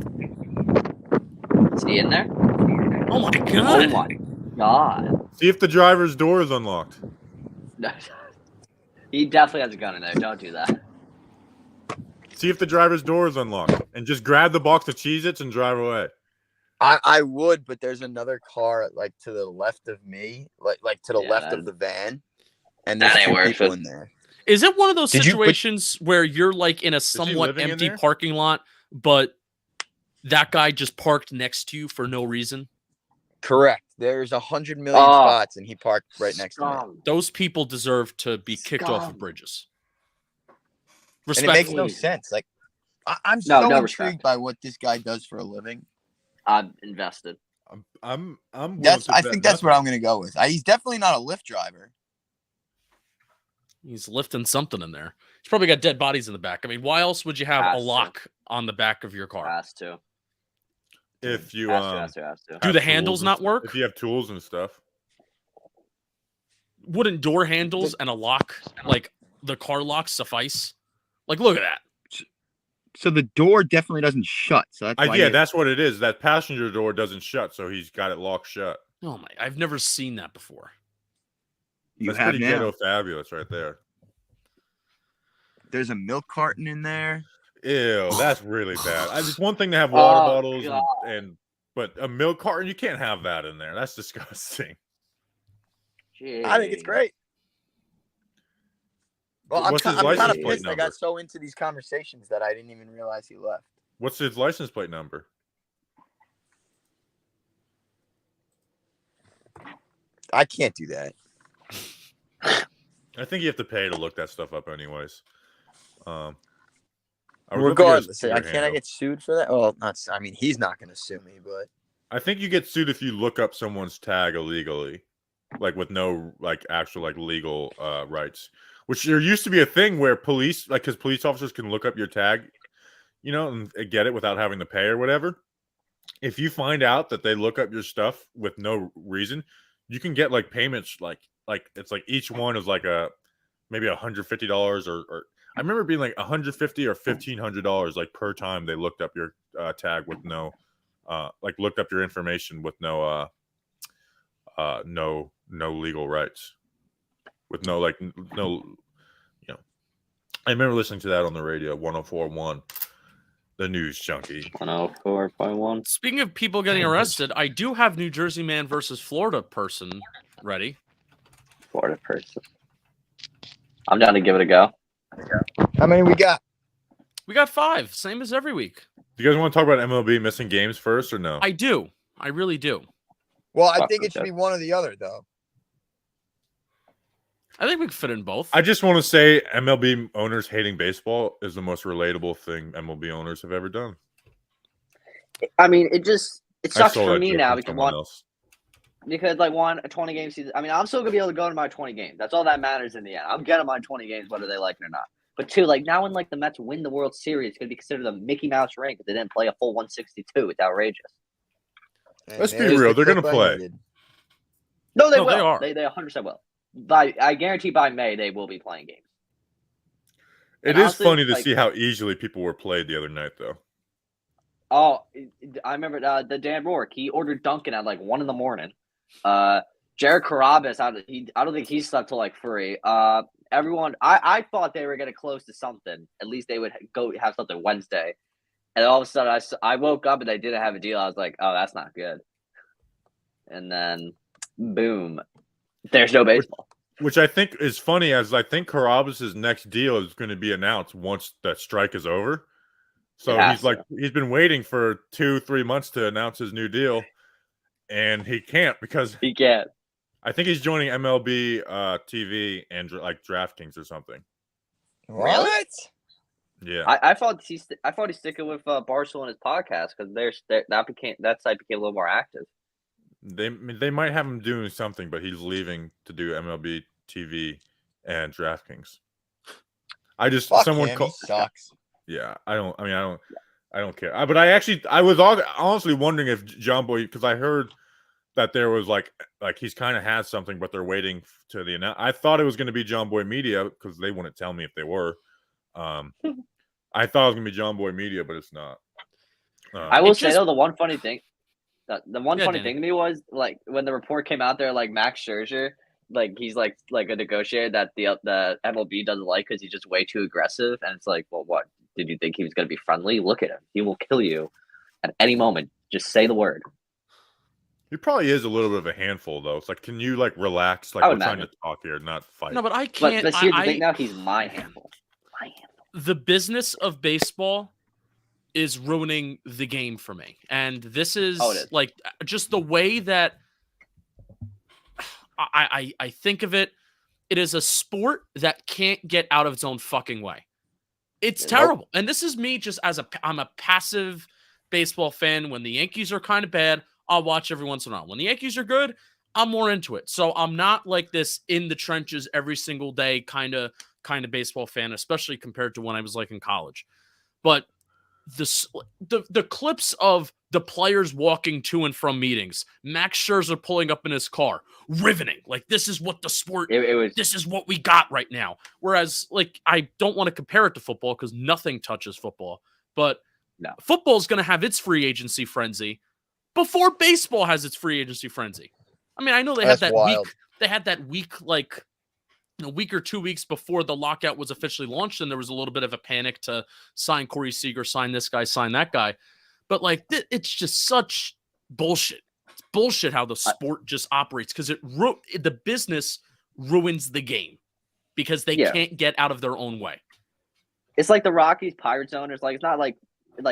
Is he in there? Oh my Oh god! my god. See if the driver's door is unlocked. He definitely has a gun in there. Don't do that. See if the driver's door is unlocked, and just grab the box of Cheez-Its and drive away. I would, but there's another car like to the left of me, like to the Yeah, left that- of the van, and that there's ain't 2 worth people it. in there. Is it one of those Did you- situations where you're like in a somewhat living in empty there? parking lot, but that guy just parked next to you for no reason? Correct. There's 100 million Oh. spots, and he parked right next to me. Scum. Those people deserve to be kicked off of Scum. bridges. And it makes Respectfully. no sense. Like, I'm No, so no intrigued respect. by what this guy does for a living. I'm invested. I'm willing That's. to I bet think that's nothing. what I'm going to go with. He's definitely not a Lyft driver. He's lifting something in there. He's probably got dead bodies in the back. I mean, why else would you have Has a to. lock on the back of your car? Has to. If you Has to. Do have the tools handles and not st- work? If you have tools and stuff. Wouldn't door handles and a lock, like the car lock, suffice? Like, look at that. So the door definitely doesn't shut. So that's why. Yeah, that's what it is. That passenger door doesn't shut, so he's got it locked shut. Oh my! I've never seen that before. you That's have pretty now. ghetto fabulous right there. There's a milk carton in there. Ew, that's really bad. It's one thing to have water Oh, bottles God. but a milk carton, you can't have that in there. That's disgusting. I think it's great. Well, I'm What's kind his of license plate pissed. I number? got so into these conversations that I didn't even realize he left. What's his license plate number? I can't do that. I think you have to pay to look that stuff up, anyways. I was hoping you guys Regardless, could can't I handle. get sued for that? Well, not. I mean, he's not going to sue me, but I think you get sued if you look up someone's tag illegally, like with no actual legal rights. Which there used to be a thing where police, because police officers can look up your tag, and get it without having to pay or whatever. If you find out that they look up your stuff with no reason, you can get payments like it's each one is maybe $150 or I remember it being $150 or $1,500 per time they looked up your tag with no looked up your information with no legal rights, with no I remember listening to that on the radio 104.1, the news junkie. 104.1. Speaking of people getting arrested, I do have New Jersey man versus Florida person ready. Florida person. I'm down to give it a go. how many we got? We got 5, same as every week. Do you guys want to talk about MLB missing games first or no? I do. I really do. Well, I Fuck think with it should that. be one or the other, though. I think we could fit in both. I just want to say MLB owners hating baseball is the most relatable thing MLB owners have ever done. I mean, it I sucks stole for that me joke now from because someone else. a 20 game season. I mean, I'm still gonna be able to go to my 20 games. That's all that matters in the end. I'm getting my 20 games whether they like it or not. But two, like now when like the Mets win the World Series, it's gonna be considered a Mickey Mouse ring because they didn't play a full 162. It's outrageous. And Let's be there's real, the they're gonna clip I play. needed. No, they No, they will. are. They 100% will. I guarantee by May they will be playing games. It And is honestly, funny to like- see how easily people were played the other night, though. Oh, I remember the Dan Rourke. He ordered Dunkin' at like 1 a.m. Jared Carabas, I don't think he slept till like 3. Everyone, I thought they were getting close to something. At least they would go have something Wednesday. And all of a sudden, I woke up and they didn't have a deal. I was like, oh, that's not good. And then, boom, there's no baseball. Which I think is funny, as I think Carabas' next deal is going to be announced once that strike is over. So It has he's been waiting for 2-3 months to announce his new deal, and he can't because He can't. I think he's joining MLB TV and like DraftKings or something. What? Yeah, I thought he's sticking with Barstool and his podcast because that site became a little more active. they might have him doing something, but he's leaving to do MLB TV and DraftKings. Fuck someone him. called. He sucks. Yeah, I don't care. But I was honestly wondering if John Boy, because I heard that there was like he's kind of has something, but they're waiting to the announce. I thought it was going to be John Boy Media because they wouldn't tell me if they were. I thought it was going to be John Boy Media, but it's not. I will It's say just- though, the one funny thing, funny Danny. thing to me was like when the report came out there, like Max Scherzer, like he's like a negotiator that the MLB doesn't like because he's just way too aggressive, and it's like, well, what did you think he was going to be friendly? Look at him; he will kill you at any moment. Just say the word. He probably is a little bit of a handful, though. It's like, can you like relax? Like I we're would trying imagine. to talk here, not fight. No, but I But can't. here's the I- thing: now he's my handful. My handful. the business of baseball is ruining the game for me. And this is, Oh, it is. like just the way that I think of it. It is a sport that can't get out of its own fucking way. It's Nope. terrible. And this is me just I'm a passive baseball fan. When the Yankees are kind of bad, I'll watch every once in a while. When the Yankees are good, I'm more into it. So I'm not like this in the trenches every single day kind of baseball fan, especially compared to when I was like in college. But the clips of the players walking to and from meetings, Max Scherzer pulling up in his car, riveting. Like, this is what the sport, It was this is what we got right now. Whereas, like, I don't want to compare it to football because nothing touches football. But No. football is going to have its free agency frenzy before baseball has its free agency frenzy. I mean, I know they had That's that wild. week. They had that week, like a week or 2 weeks before the lockout was officially launched, and there was a little bit of a panic to sign Corey Seager, sign this guy, sign that guy. But like, it's just such bullshit. It's bullshit how the sport just operates because the business ruins the game because they Yeah. can't get out of their own way. it's like the Rockies, Pirates owners. Like, it's not like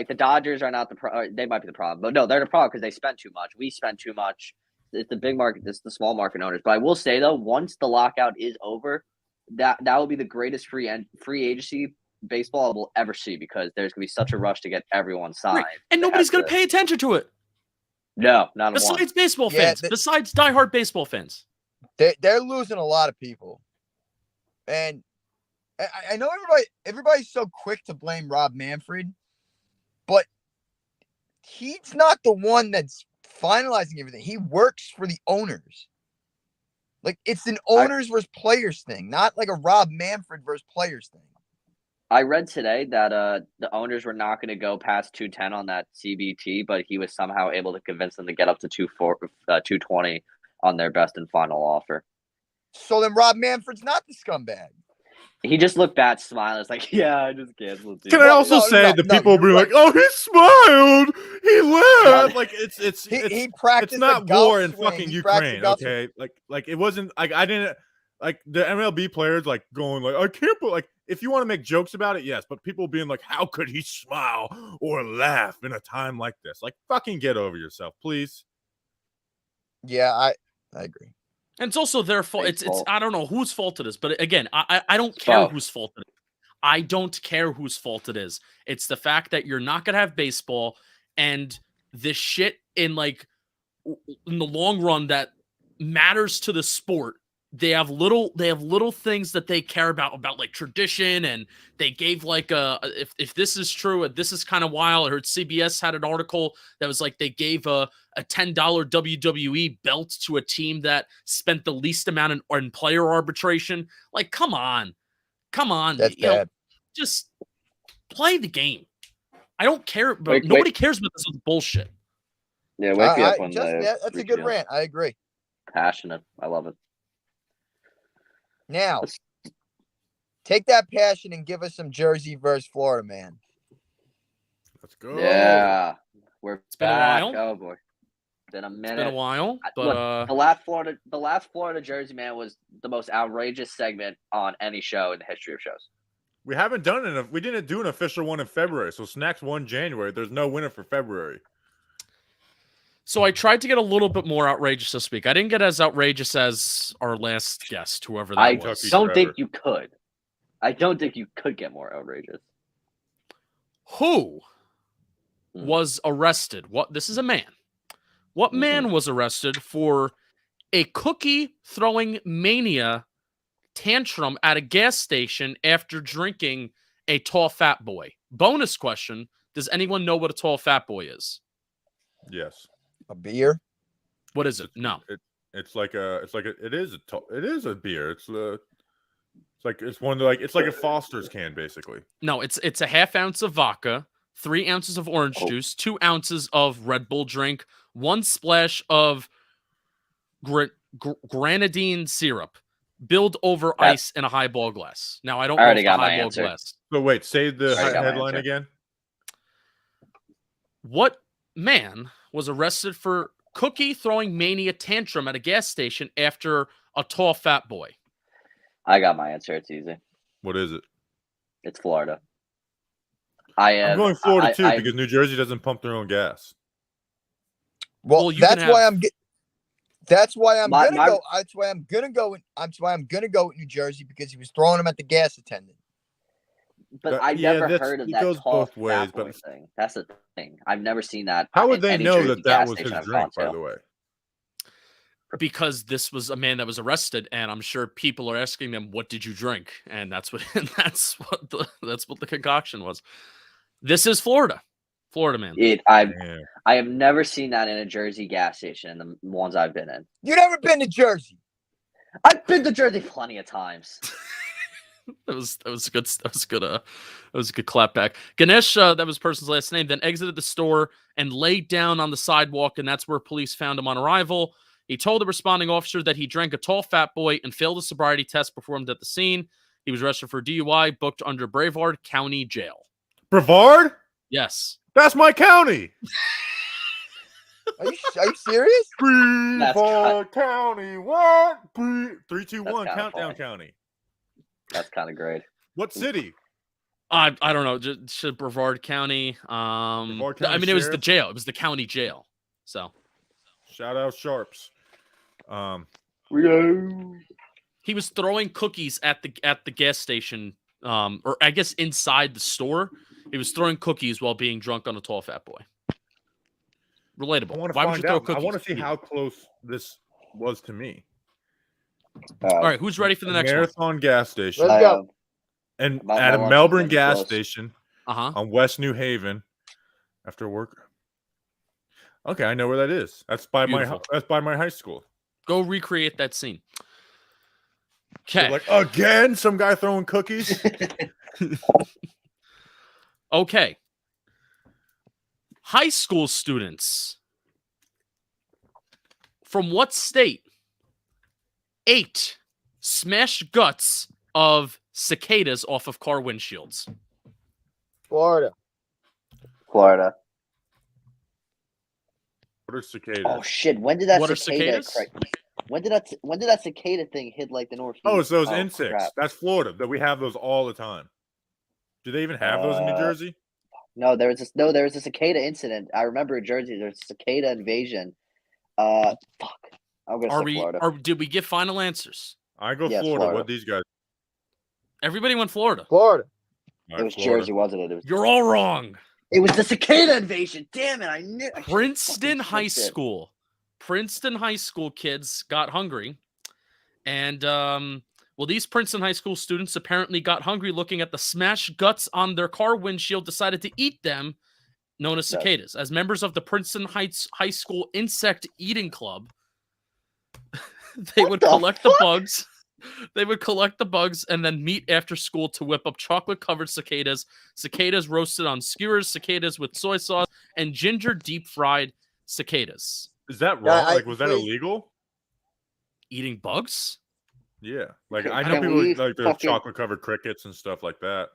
the Dodgers are not they might be the problem, but no, they're the problem because they spend too much. We spend too much. It's the big market. It's the small market owners. But I will say though, once the lockout is over, that will be the greatest free agency baseball we'll ever see because there's gonna be such a rush to get everyone signed. Right. And They nobody's have going to pay attention to it No, not a one. besides baseball Yeah, fans, besides diehard baseball fans. They're losing a lot of people, and I know everybody's so quick to blame Rob Manfred, but he's not the one that's finalizing everything. He works for the owners. Like, it's an owners versus players thing, not like a Rob Manfred versus players thing. I read today that the owners were not going to go past 210 on that CBT, but he was somehow able to convince them to get up to 220 on their best and final offer. So then Rob Manfred's not the scumbag. He just looked bad, smiling. It's like, yeah, I just canceled. Dude. Can I No, also no, say no, the no, people will be you're like, "Oh, he smiled, he laughed." Like it's He practiced it's not a golf war in swing. fucking He practiced a Ukraine, golf swing. okay? Like it wasn't like I didn't like the MLB players like going like I can't put like if you want to make jokes about it, yes, but people being like, how could he smile or laugh in a time like this? Like fucking get over yourself, please. Yeah, I agree. And it's also their fault. Big It's fault. I don't know whose fault it is, but again, I don't care Both. whose fault it is. I don't care whose fault it is. It's the fact that you're not gonna have baseball, and this shit in in the long run that matters to the sport. They have little things that they care about like tradition, and they gave if this is true, this is kind of wild. I heard CBS had an article that was like they gave a $10 WWE belt to a team that spent the least amount in player arbitration. Like, come on. That's You know, bad. just play the game. I don't care, but Wait. nobody cares about this bullshit. Yeah, wake me up when Justin, that's a good rant. I agree. Passionate. I love it. Now, take that passion and give us some Jersey versus Florida, man. Let's go. Yeah, we're been a back. while. Oh boy, been a It's minute. been a while, but Look, the last Florida Jersey man was the most outrageous segment on any show in the history of shows. We haven't done it. We didn't do an official one in February. So Snacks won January. There's no winner for February. so I tried to get a little bit more outrageous this week. I didn't get as outrageous as our last guest, whoever that I was. don't think you could. I don't think you could get more outrageous. Who Hmm. was arrested? What? This is a man. What man was arrested for a cookie throwing mania tantrum at a gas station after drinking a tall fat boy? Bonus question: does anyone know what a tall fat boy is? Yes. A beer? What is it? No. It is a beer. It's like a Foster's can basically. No, it's a half ounce of vodka, 3 ounces of orange juice, 2 ounces of Red Bull drink, 1 splash of grenadine syrup, billed over ice in a highball glass. Now I don't I know already if the got my highball answer. glass. So wait, say the I got my headline answer. again. What man was arrested for cookie throwing mania tantrum at a gas station after a tall fat boy? I got my answer. It's easy. What is it? It's Florida. I'm I'm going Florida too because New Jersey doesn't pump their own gas. Well, you that's can why have- I'm That's why I'm My- gonna my- go. That's why I'm gonna go. That's why I'm gonna go with New Jersey because he was throwing them at the gas attendant. But I Yeah, never that's- heard of it that goes tall both ways, fat boy but- thing. That's the thing. I've never seen that. How would in they any know Jersey that gas was his station I've drink, gone by to. the way? Because this was a man that was arrested, and I'm sure people are asking them, "What did you drink?" And that's what that's what the concoction was. This is Florida, man. I Yeah. have never seen that in a Jersey gas station in the ones I've been in. You never been to Jersey? I've been to Jersey plenty of times. That was good. That was good. That was a good clapback. Ganesh, that was the person's last name, then exited the store and laid down on the sidewalk, and that's where police found him on arrival. He told the responding officer that he drank a tall fat boy and failed a sobriety test performed at the scene. He was arrested for DUI, booked under Brevard County Jail. Brevard? Yes. That's my county. Are you serious? Brevard County. What? 3, 2, 1. kinda Countdown funny. County. That's kind of great. What city? I don't know. Just Brevard County. Brevard I County mean, it was the Sheriff? jail. It was the county jail. So Shout out Sharps. he was throwing cookies at the gas station, or I guess inside the store. He was throwing cookies while being drunk on a tall fat boy. Relatable. I want to Why would find you throw out. I cookies? want to see how close this was to me. All right, who's ready for the next one? Marathon gas station. Let's go. And My at a lunch is Melbourne getting gas close. station Uh-huh. on West New Haven after work. Okay, I know where that is. That's by Beautiful. my high school. Go recreate that scene. So Okay. like again, some guy throwing cookies. Okay. High school students. From what state ate smashed guts of cicadas off of car windshields? Florida. Florida. What are cicadas? Oh shit! When did that What are cicada? cicadas? When did that cicada thing hit like the Northeast? Oh, it's those insects. crap. That's Florida. That we have those all the time. Do they even have those in New Jersey? No, there was a cicada incident. I remember in Jersey. There's a cicada invasion Fuck. I'm gonna Are say we? Florida. Or did we get final answers? I go Yes, Florida. Florida. What these guys? Everybody went Florida. Florida. All It right, was Florida. Jersey, wasn't it? You're all wrong. It was the cicada invasion. Damn it! I knew. I should've Princeton fucking High clicked it. School. Princeton High School kids got hungry. And, well, these Princeton High School students apparently got hungry looking at the smashed guts on their car windshield, decided to eat them, known as Yes. cicadas. As members of the Princeton Heights High School Insect Eating Club, they What would the collect the fuck? bugs. They would collect the bugs and then meet after school to whip up chocolate-covered cicadas, cicadas roasted on skewers, cicadas with soy sauce, and ginger deep-fried cicadas. Is that Yeah, wrong? I- Like, was that please- illegal? Eating bugs? Yeah. Like, Can- I know can people we like the fucking- chocolate covered crickets and stuff like that.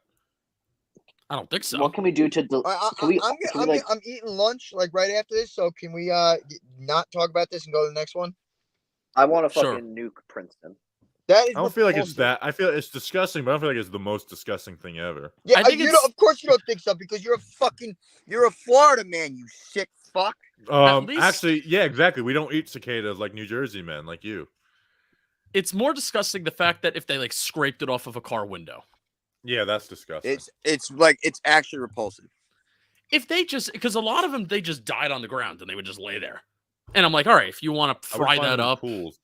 I don't think so. What can we do to? Can we? I'm eating lunch like right after this. So can we not talk about this and go to the next one? I want to Sure. fucking nuke Princeton. That is. I don't feel like it's repulsive. that. I feel it's disgusting, but I don't feel like it's the most disgusting thing ever. Yeah, I think you it's- of course you don't think so because you're a Florida man, you sick fuck. least- Actually, yeah, exactly. We don't eat cicadas like New Jersey men, like you. It's more disgusting the fact that if they like scraped it off of a car window. Yeah, that's disgusting. It's actually repulsive. If they just, because a lot of them, they just died on the ground and they would just lay there. And I'm like, all right, if you want to I would fry find that them in up, pools.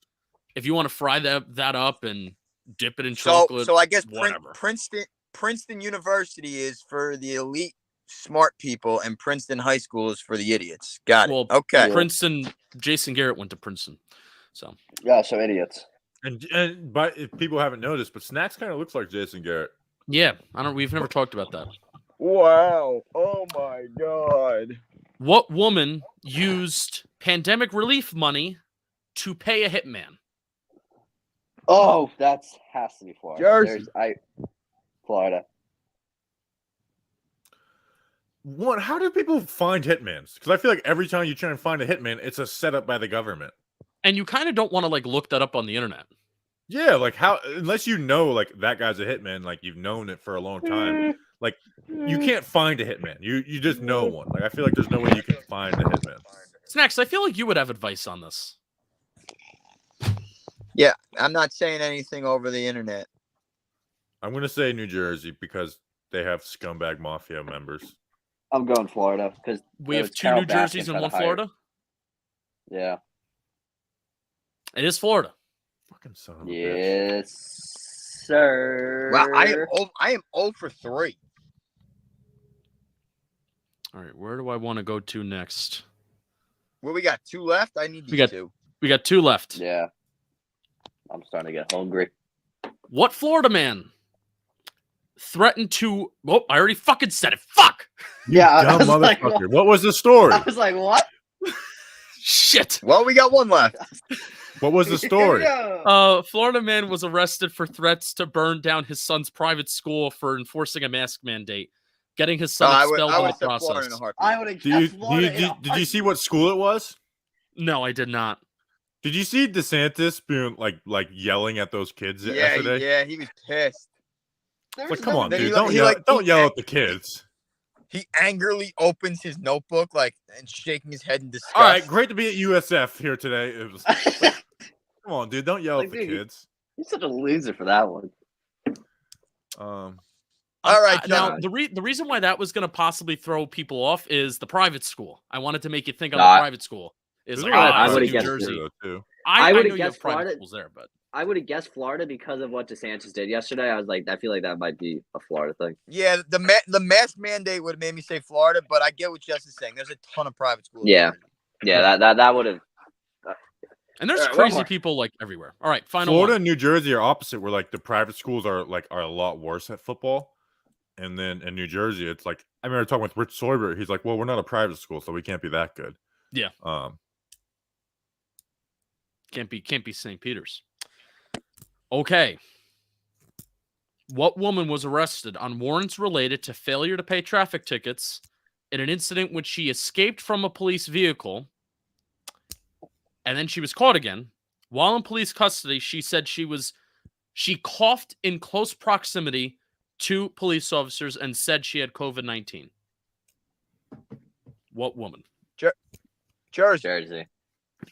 if you want to fry that up and dip it in So chocolate, so I guess whatever. Princeton University is for the elite smart people and Princeton High School is for the idiots. Got it. Well, Okay. Princeton, Jason Garrett went to Princeton. So Yeah, so idiots. And but if people haven't noticed, but Snacks kind of looks like Jason Garrett. yeah, we've never talked about that. Wow. Oh my god. What woman used pandemic relief money to pay a hitman? Oh, that's has to be Florida. Jersey. Florida. What? How do people find hitmans? Because I feel like every time you try and find a hitman, it's a setup by the government. And you kind of don't want to like look that up on the internet. Yeah, like how unless you know like that guy's a hitman, like you've known it for a long time. Like you can't find a hitman. You just know one. Like I feel like there's no way you can find a hitman. Snacks, I feel like you would have advice on this. Yeah, I'm not saying anything over the internet. I'm gonna say New Jersey because they have scumbag mafia members. I'm going Florida because We have two New Jerseys and one Florida. Yeah. It is Florida. Fucking son of a bitch. Yes, sir. Wow, I am 0 for 3. All right, where do I want to go to next? Well, we got 2 left. I need We these got- 2. We got 2 left. Yeah. I'm starting to get hungry. What Florida man threatened to? Oh, I already fucking said it. Fuck. Yeah, I Dumb was like, motherfucker. What was the story? I was like, what? Shit. Well, we got 1 left. What was the story? Yeah. Florida man was arrested for threats to burn down his son's private school for enforcing a mask mandate, getting his son I expelled would in have the said Florida in a process. heartbeat. I would have Do you, guessed Florida. did you see what school it was? No, I did not. Did you see DeSantis being like yelling at those kids yesterday? Yeah, he was pissed. It's like, come on, Then dude! he Don't like- he yell! like- Don't he yell act- at the kids. He angrily opens his notebook and shaking his head in disgust. All right, great to be at USF here today. It was, come on, dude! Don't yell Like, at the dude, kids. He's such a loser for that one. All right, Now, John. the reason why that was going to possibly throw people off is the private school. I wanted to make you think on Nah. the private school. Is There's like, a lot of oh, I it's would've New guessed Jersey. Florida, too. I would've know you have guessed private Florida. schools there, but I would have guessed Florida because of what DeSantis did yesterday. I was like, I feel like that might be a Florida thing. Yeah, the mask mandate would have made me say Florida, but I get what Justin's saying. There's a ton of private schools. Yeah. Yeah, that would have. and there's All right, one crazy more. people like everywhere. All right, final Florida one. and New Jersey are opposite, where like the private schools are a lot worse at football, and then in New Jersey, it's like I remember talking with Rich Soyber. He's like, "Well, we're not a private school, so we can't be that good." Yeah. Um, Can't be St. Peter's. Okay. What woman was arrested on warrants related to failure to pay traffic tickets in an incident when she escaped from a police vehicle and then she was caught again? While in police custody, she said she coughed in close proximity to police officers and said she had COVID-19. What woman? Jersey. Jersey.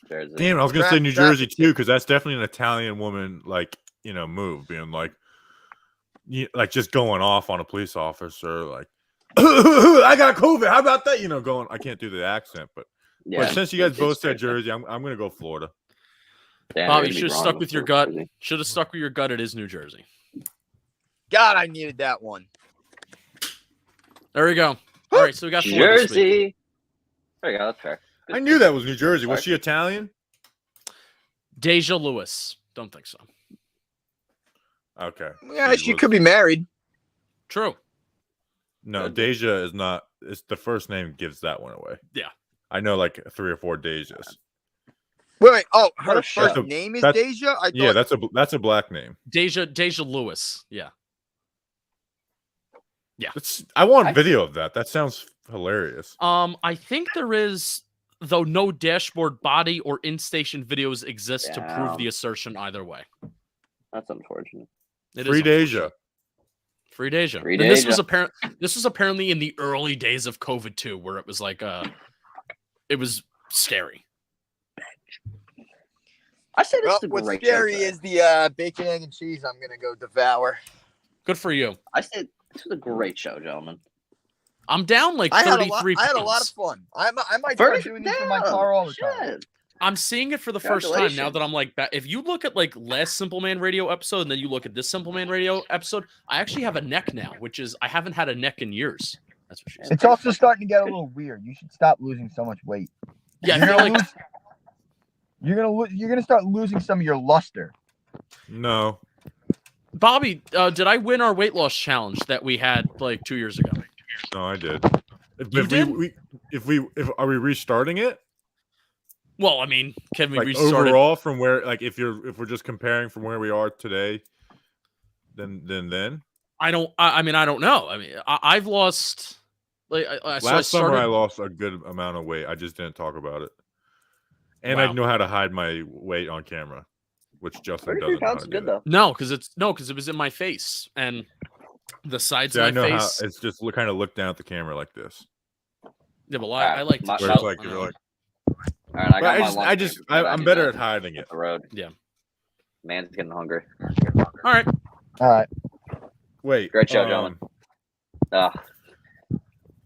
Jersey. Damn, I was gonna say New Traffic Jersey too, because that's definitely an Italian woman, like, you know, move, being like just going off on a police officer, like, I got COVID. How about that? You know, going. I can't do the accent, but since you guys both said Jersey, I'm gonna go Florida. Damn, Bobby, you're should have gonna be stuck wrong with your with gut. Jersey. Should have stuck with your gut. It is New Jersey. God, I needed that one. There we go. All right, so we got Florida this week. Jersey. There you go. That's fair. I knew that was New Jersey. Was she Italian? Deja Lewis. Don't think so. Okay. Yeah, she could be married. True. No, Deja is not. It's the first name gives that one away. Yeah. I know like 3 or 4 Dejas. Wait. Oh, What her a first show. name is That's- Deja? I thought, Yeah, that's a black name. Deja Lewis. Yeah. I want video of that. That sounds hilarious. I think there is, though no dashboard body or in-station videos exist to prove Damn. the assertion either way. That's unfortunate. It Free is Deja. Free Deja. Free And this Deja. was this was apparently in the early days of COVID too, where it was like it was scary. I say this well, is a what's great scary show. is the bacon, egg, and cheese I'm going to go devour. Good for you. I said this was a great show, gentlemen. I'm down like I had 33 I had a lot pounds. of fun. I might start doing this in my car all the time. Shit. I'm seeing it for the first time now Congratulations. that I'm like, if you look at like last Simple Man Radio episode and then you look at this Simple Man Radio episode, I actually have a neck now, which is I haven't had a neck in years. That's what she said. It's also starting to get a little weird. You should stop losing so much weight. Yeah, I You're feel gonna like you're gonna start losing some of your luster. No. Bobby, did I win our weight loss challenge that we had like 2 years ago? No, I did. You did? If are we restarting it? Well, I mean, can we Like restart it? overall from where, like, if we're just comparing from where we are today, then I mean, I don't know. I mean, I've lost. Like, last summer I lost a good amount of weight. I just didn't talk about it, and I Wow. know how to hide my weight on camera, which Justin 33 doesn't know how pounds to is do good that. though. because it was in my face and the sides See, of I my know face. how it's just kind of look down at the camera like this. Yeah, but I like to. My- Where chill. it's like I you're don't like, All right, I but got my lunch. I'm better at hiding it. The road. Yeah. Man's getting hungry. know. All right. All right. Wait, Great show, gentlemen.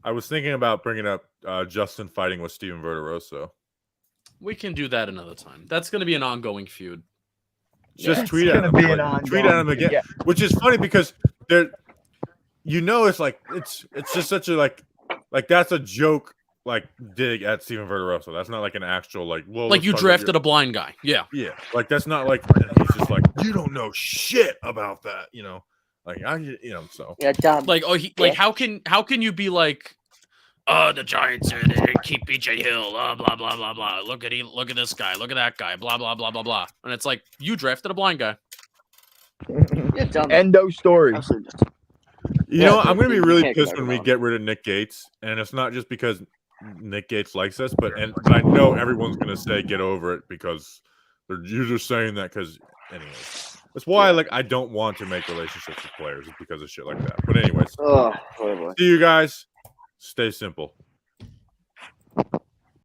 I was thinking about bringing up Justin fighting with Steven Verderoso. We can do that another time. That's going to be an ongoing feud. Just It's tweet at gonna him. be an like, tweet at him ongoing- again, yeah. which is funny because there, it's like it's just such a like that's a joke like dig at Steven Verderoso. That's not like an actual like. Well, Like let's you talk about drafted a blind guy. Yeah. yeah, like that's not like and he's just like you don't know shit about that, you know. Like so Yeah, dumb. Like how can you be like, the Giants keep BJ Hill, blah blah blah blah. Look at this guy, look at that guy, blah blah blah blah blah. And it's like you drafted a blind guy. You're dumb. Endo story. Absolutely just- you Yeah, know I'm gonna be you really can't pissed go when we wrong. get rid of Nick Gates, and it's not just because Nick Gates likes us, but I know everyone's gonna say get over it because you're just saying that because anyway. That's why I don't want to make relationships with players, is because of shit like that. But anyways, Oh, boy. see you guys. Stay simple.